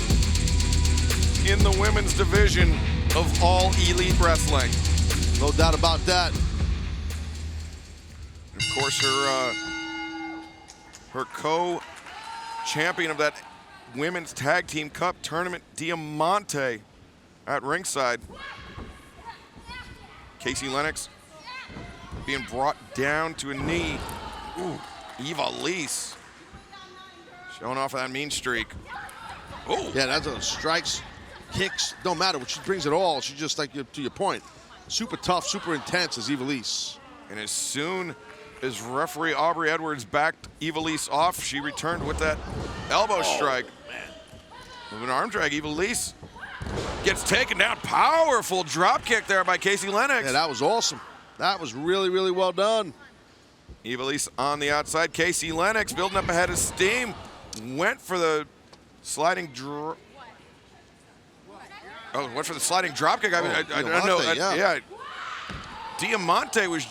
in the women's division of all elite wrestling. No doubt about that. Of course, her co-champion of that Women's Tag Team Cup tournament, Diamante, at ringside. Casey Lennox being brought down to a knee. Ooh, Eva Elise showing off that mean streak. Oh, yeah, that's those strikes, kicks, don't matter. She brings it all. She's just like, to your point, super tough, super intense as Eva Elise. And as soon as referee Aubrey Edwards backed Eva Elise off, she returned with that elbow strike. With an arm drag, Eva Elise gets taken down. Powerful drop kick there by Casey Lennox. Yeah, that was awesome. That was really, really well done. Eva Elise on the outside. Casey Lennox building up a head of steam. Went for the sliding drop. Oh, went for the sliding drop kick. I mean, I don't know. Yeah. Diamante was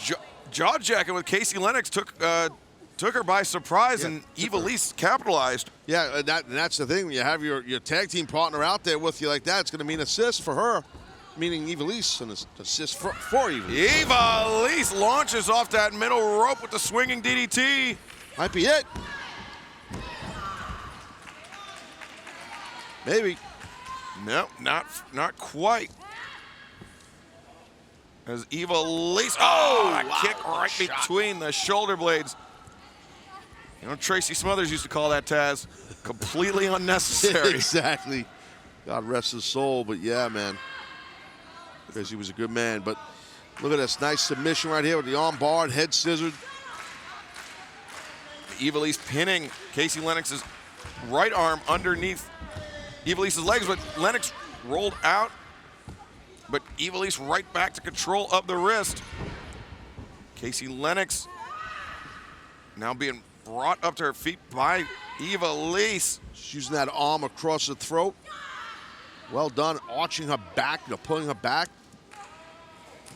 jaw-jacking with Casey Lennox. Took her by surprise, and Eva Elise capitalized. Yeah, that's the thing. When you have your tag team partner out there with you like that, it's going to mean assist for her, meaning Eva Elise, and assist for Eva Elise. Eva Elise launches off that middle rope with the swinging DDT. Might be it. Maybe. No, not quite. As Eva Elise, wow, kick right between the shoulder blades. You know, Tracy Smothers used to call that, Taz, completely unnecessary. Exactly. God rest his soul, but yeah, man. Because he was a good man. But look at this nice submission right here with the arm barred, head scissored. Eva Elise pinning Casey Lennox's right arm underneath Eva Elise's legs, but Lennox rolled out. But Eva Elise right back to control of the wrist. Casey Lennox now being brought up to her feet by Eva Elise. She's using that arm across the throat. Well done, arching her back, pulling her back.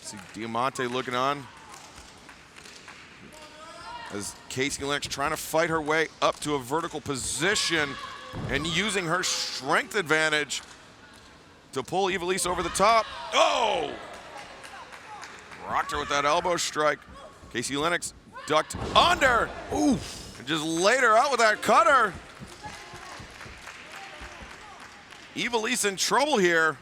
See Diamante looking on as Casey Lennox trying to fight her way up to a vertical position and using her strength advantage to pull Ivelisse over the top. Oh! Rocked her with that elbow strike. Casey Lennox ducked under. Oof. And just laid her out with that cutter. Ivelisse in trouble here.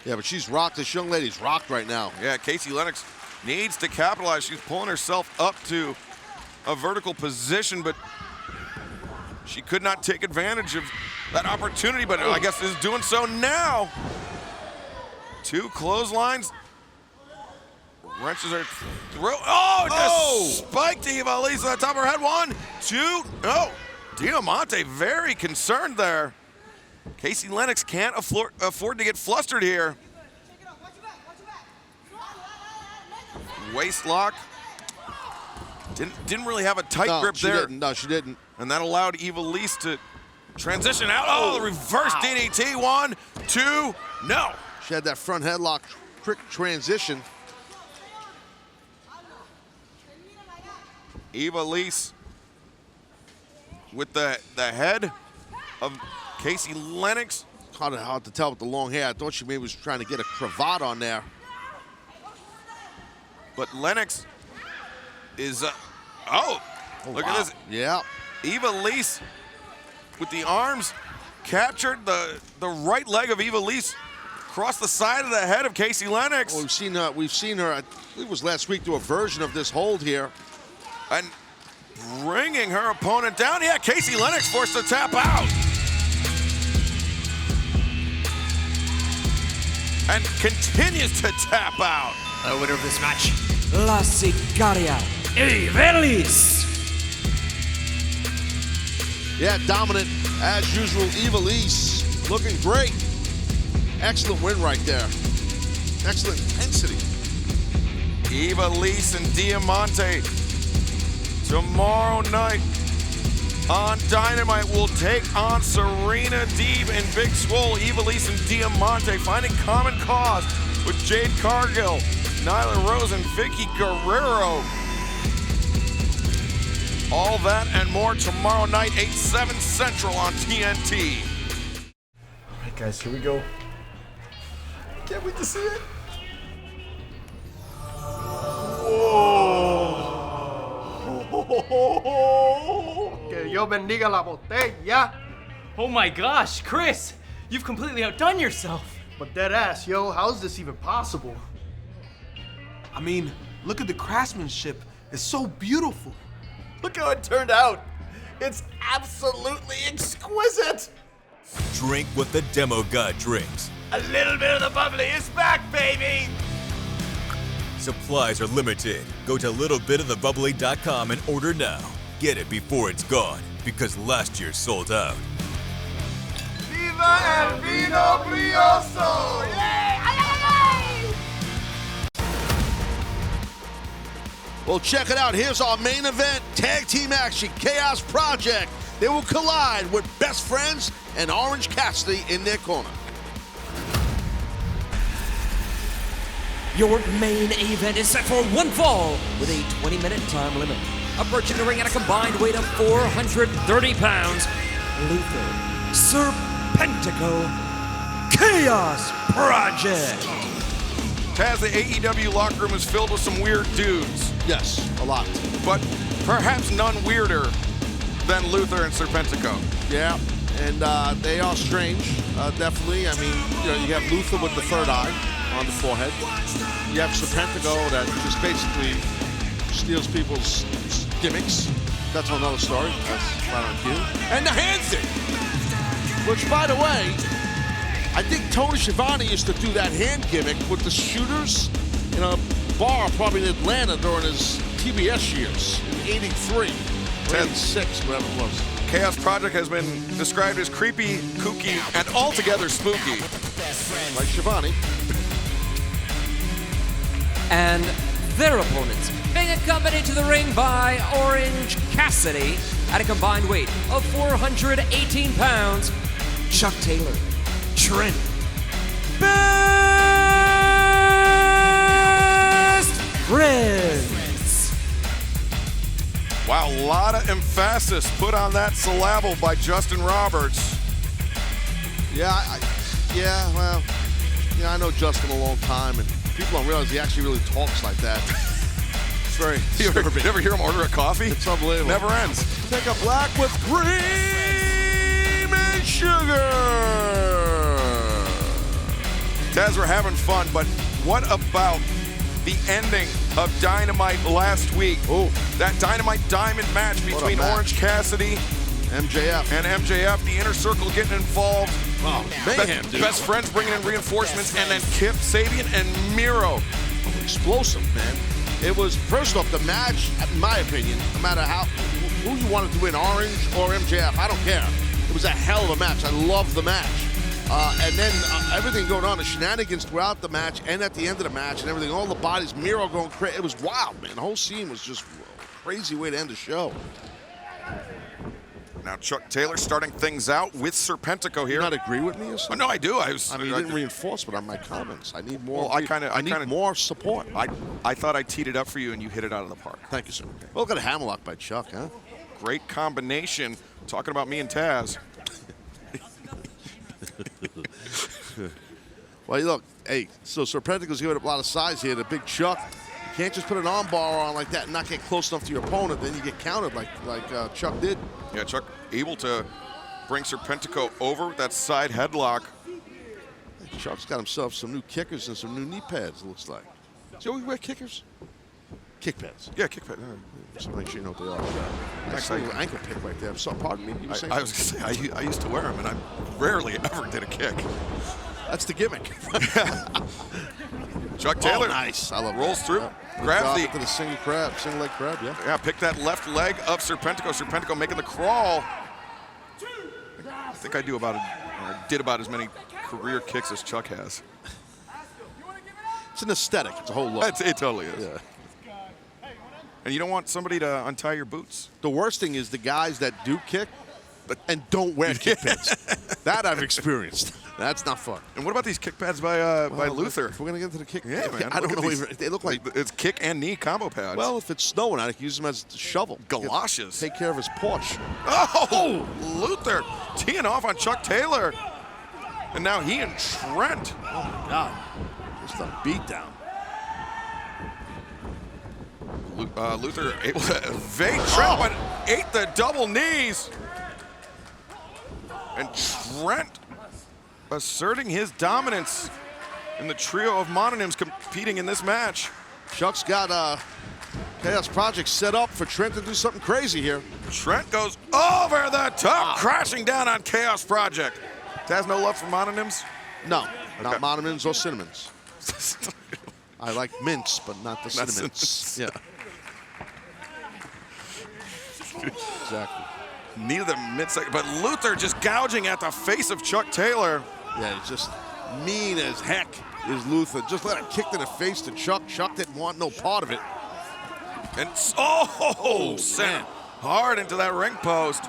Yeah, but she's rocked. This young lady's rocked right now. Yeah, Casey Lennox needs to capitalize. She's pulling herself up to a vertical position, but she could not take advantage of that opportunity, but I guess is doing so now. 2 clotheslines. Wrenches her throat. Oh, just spiked Ivelisse on the top of her head. 1, 2. Oh, Diamante very concerned there. Casey Lennox can't afford to get flustered here. Waist lock. Didn't really have a tight grip there. No, she didn't. And that allowed Ivelisse to transition out. Oh, the reverse DDT. 1, 2, no. She had that front headlock quick transition. Ivelisse with the head of Casey Lennox. Kind of hard to tell with the long hair. I thought she maybe was trying to get a cravat on there. But Lennox is, look at this. Yeah. Ivelisse with the arms captured the right leg of Ivelisse across the side of the head of Casey Lennox. Well, we've seen her, I believe it was last week, do a version of this hold here. And bringing her opponent down. Yeah, Casey Lennox forced to tap out. And continues to tap out. The winner of this match, La Sicaria, Ivelisse. Yeah, dominant as usual. Ivelisse looking great. Excellent win right there. Excellent intensity. Ivelisse and Diamante tomorrow night on Dynamite will take on Serena Deeb and Big Swole. Ivelisse and Diamante finding common cause with Jade Cargill, Nyla Rose, and Vicky Guerrero. All that and more tomorrow night, 8/7 Central on TNT. All right, guys, here we go. Can't wait to see it. Que Dios bendiga la botella. Oh my gosh, Chris, you've completely outdone yourself. But dead ass, yo, how is this even possible? I mean, look at the craftsmanship. It's so beautiful. Look how it turned out. It's absolutely exquisite. Drink what the demo god drinks. A little bit of the bubbly is back, baby. Supplies are limited. Go to littlebitofthebubbly.com and order now. Get it before it's gone, because last year sold out. Viva el vino brioso! Yay! Ay, ay, ay! Well, check it out. Here's our main event, tag team action, Chaos Project. They will collide with Best Friends and Orange Cassidy in their corner. Your main event is set for one fall with a 20-minute time limit. Approaching the ring at a combined weight of 430 pounds, Luther Serpentico Chaos Project. Taz, the AEW locker room is filled with some weird dudes. Yes, a lot. But perhaps none weirder than Luther and Serpentico. Yeah, and they are strange, definitely. I mean, you have Luther with the third eye on the forehead. You have Serpentico that just basically steals people's gimmicks. That's another story. That's right on cue. And the hand thing, which, by the way, I think Tony Schiavone used to do that hand gimmick with the shooters in a bar probably in Atlanta during his TBS years in '83, or '86, whatever it was. Chaos Project has been described as creepy, kooky, and altogether spooky. Like Schiavone. And their opponents being accompanied to the ring by Orange Cassidy at a combined weight of 418 pounds, Chuck Taylor, Trent, Best Friends. Wow, a lot of emphasis put on that syllable by Justin Roberts. Yeah, well, I know Justin a long time, and people don't realize he actually really talks like that. It's very disturbing. You ever hear him order a coffee? It's unbelievable. Never ends. Take a black with cream and sugar. Taz, we're having fun, but what about the ending of Dynamite last week? Oh, that Dynamite Diamond match between Orange Cassidy MJF and MJF, the Inner Circle getting involved. Oh, mayhem, dude. Best friends bringing in reinforcements, and then Kip Sabian and Miro. Explosive, man. It was, first off, the match, in my opinion, no matter who you wanted to win, Orange or MJF, I don't care. It was a hell of a match. I love the match. And then everything going on, the shenanigans throughout the match and at the end of the match and everything, all the bodies, Miro going crazy. It was wild, man. The whole scene was just a crazy way to end the show. Now Chuck Taylor starting things out with Serpentico here. You not agree with me or something? No, I do. I mean, you didn't reinforce on my comments. I need more. Well, I need more support. I thought I teed it up for you, and you hit it out of the park. Thank you, sir. Well, got a hammerlock by Chuck, huh? Great combination. Talking about me and Taz. Well, look, hey, so Serpentico's giving up a lot of size here. The big Chuck. You can't just put an arm bar on like that and not get close enough to your opponent. Then you get countered like Chuck did. Yeah, Chuck able to bring Serpentico over with that side headlock. Chuck's got himself some new kickers and some new knee pads, it looks like. Does he always wear kickers? Kick pads. Yeah, kick pads. Just make sure you know what they are. Nice little ankle pick right there. So, pardon me. You were saying I was going to say, I used to wear them, and I rarely ever did a kick. That's the gimmick. Chuck Taylor. Oh, nice. I love rolls that. through. Grabs to the single leg crab, yeah. Yeah, pick that left leg of Serpentico. Serpentico making the crawl. I think I did about as many career kicks as Chuck has. It's an aesthetic. It's a whole look. It totally is. Yeah. And you don't want somebody to untie your boots. The worst thing is the guys that do kick and don't wear kick pads. That I've experienced. That's not fun. And what about these kick pads by Luther? If we're gonna get into the kick, yeah, man. I don't know. They look like it's kick and knee combo pads. Well, if it's snowing, I can use them as a shovel. Galoshes. Take care of his porch. Oh, Luther teeing off on Chuck Taylor, and now he and Trent. Oh my God, just a beatdown. Luther able to evade Trent, but ate the double knees. And Trent asserting his dominance in the trio of mononyms competing in this match. Chuck's got Chaos Project set up for Trent to do something crazy here. Trent goes over the top, crashing down on Chaos Project. Has no love for mononyms? No, not mononyms or cinnamons. I like mints, but not the cinnamons. Yeah. Exactly. Neither the mid-second, but Luther just gouging at the face of Chuck Taylor. Yeah, he's just mean as heck is Luther. Just let it kick to the face to Chuck. Chuck didn't want no part of it. And sent hard into that ring post.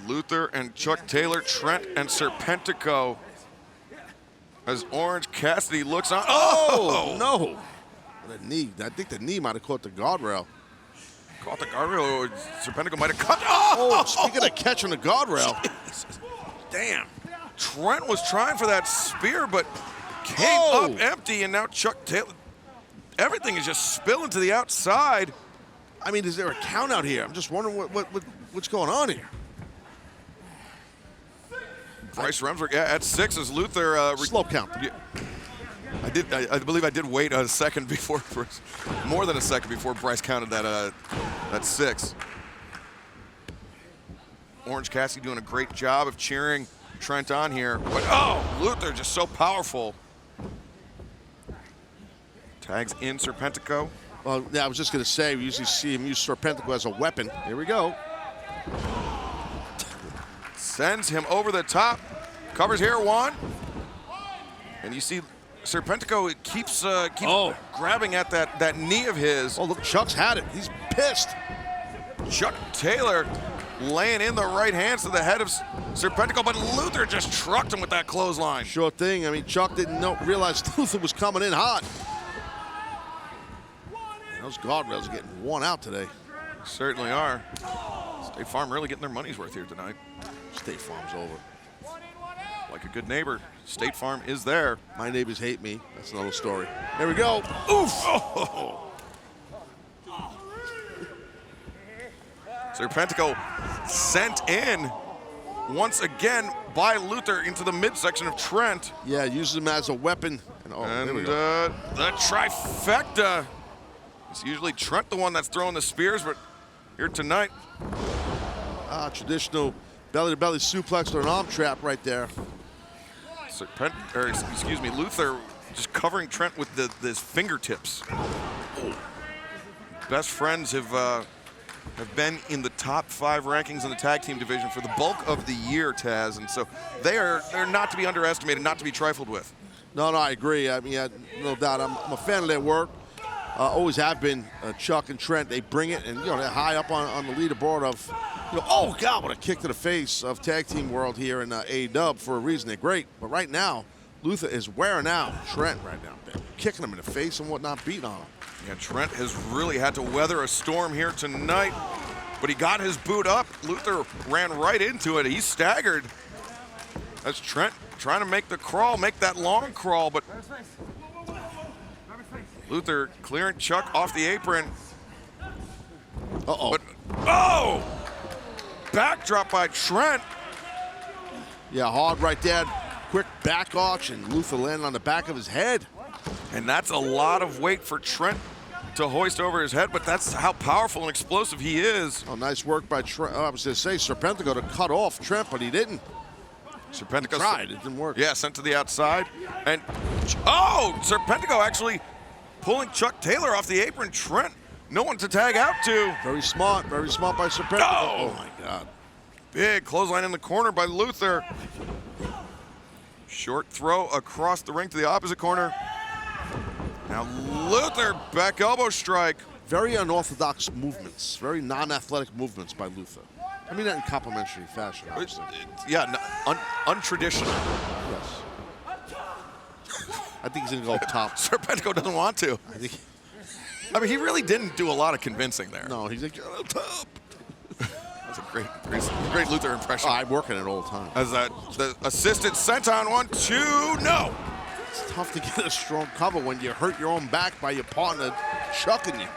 Luther and Chuck Taylor, Trent and Serpentico. As Orange Cassidy looks on. Oh no! The knee. I think the knee might have caught the guardrail. Caught the guardrail, or Serpentico might have cut. Oh, speaking of catching the guardrail. Damn. Trent was trying for that spear, but came up empty, and now Chuck Taylor. Everything is just spilling to the outside. I mean, is there a count out here? I'm just wondering what's going on here. Bryce Remsburg at 6 as Luther. Slow count. Yeah. I believe I did wait a second before, more than a second before Bryce counted that 6. Orange Cassidy doing a great job of cheering Trent on here, but Luther just so powerful. Tags in Serpentico. Well, yeah, I was just gonna say we usually see him use Serpentico as a weapon. Here we go. Sends him over the top. Covers here 1, and you see. Serpentico keeps grabbing at that knee of his. Oh, look, Chuck's had it. He's pissed. Chuck Taylor laying in the right hands to the head of Serpentico, but Luther just trucked him with that clothesline. Sure thing. I mean, Chuck didn't realize Luther was coming in hot. Those guardrails are getting worn out today. Certainly are. State Farm really getting their money's worth here tonight. State Farm's over. Like a good neighbor, State Farm is there. My neighbors hate me. That's another story. There we go. Oof! Oh. Serpentico sent in once again by Luther into the midsection of Trent. Yeah, uses him as a weapon. And, there we go. The trifecta. It's usually Trent the one that's throwing the spears, but here tonight. Traditional belly-to-belly suplex or an arm trap right there. Luther just covering Trent with his fingertips. Best friends have been in the top 5 rankings in the tag team division for the bulk of the year, Taz, and so they're not to be underestimated, not to be trifled with. No, I agree. I mean, no doubt. I'm a fan of their work. Always have been. Chuck and Trent, they bring it, and they're high up on the leaderboard of, oh God, what a kick to the face of tag team world here in AEW for a reason. They're great, but right now, Luther is wearing out Trent right now, kicking him in the face and whatnot, beating on him. Yeah, Trent has really had to weather a storm here tonight, but he got his boot up. Luther ran right into it. He staggered. That's Trent trying to make the crawl, make that long crawl, but Luther clearing Chuck off the apron. Uh-oh. Oh! Backdrop by Trent. Yeah, hard right there. Quick back arch, and Luther landed on the back of his head. And that's a lot of weight for Trent to hoist over his head, but that's how powerful and explosive he is. Oh, nice work by Trent. I was going to say Serpentico to cut off Trent, but he didn't. Serpentico tried, it didn't work. Yeah, sent to the outside. And, Serpentico actually pulling Chuck Taylor off the apron. Trent, no one to tag out to. Very smart by Serpentico. Oh my God. Big clothesline in the corner by Luther. Short throw across the ring to the opposite corner. Now Luther, back elbow strike. Very unorthodox movements, very non-athletic movements by Luther. I mean that in complimentary fashion, obviously. Untraditional. Yes. I think he's going to go up top. Serpentico doesn't want to. I mean, he really didn't do a lot of convincing there. No, he's like, go up top. That's a great Luther impression. Oh, I'm working it all the time. As the assisted senton 1-2, no. It's tough to get a strong cover when you hurt your own back by your partner chucking you.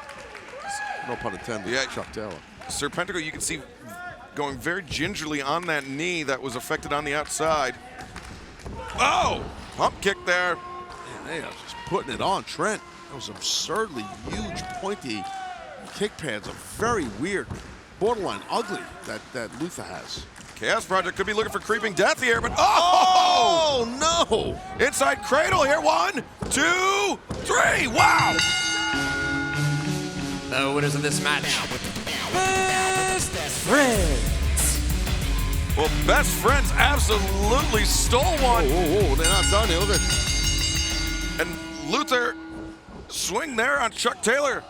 No pun intended, yeah, Chuck Taylor. Serpentico, you can see going very gingerly on that knee that was affected on the outside. Oh, pump kick there. Man, they are just putting it on Trent. Those absurdly huge, pointy kick pads are very weird, borderline ugly that Luther has. Chaos Project could be looking for creeping death here, but no! Inside cradle here, 1, 2, 3, wow! The winners of this match, Best Friends. Well, Best Friends absolutely stole one. Whoa, they're not done here. Look at. And Luther swing there on Chuck Taylor.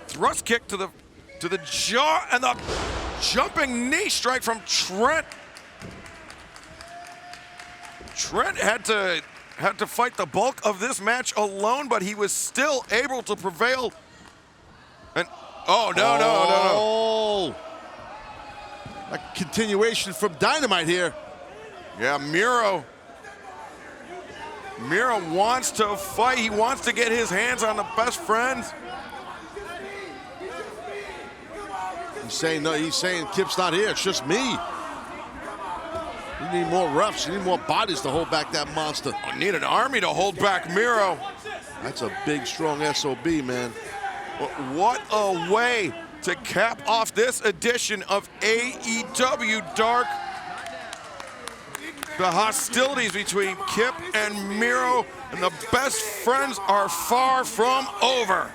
Thrust kick to the jaw, and the jumping knee strike from Trent. Trent had to fight the bulk of this match alone, but he was still able to prevail. And no. A continuation from Dynamite here. Yeah, Miro wants to fight. He wants to get his hands on the Best Friends. He's saying no. He's saying Kip's not here. It's just me. You need more refs. You need more bodies to hold back that monster. I need an army to hold back Miro. That's a big, strong SOB, man. What a way to cap off this edition of AEW Dark. The hostilities between Kip and Miro and the Best Friends are far from over.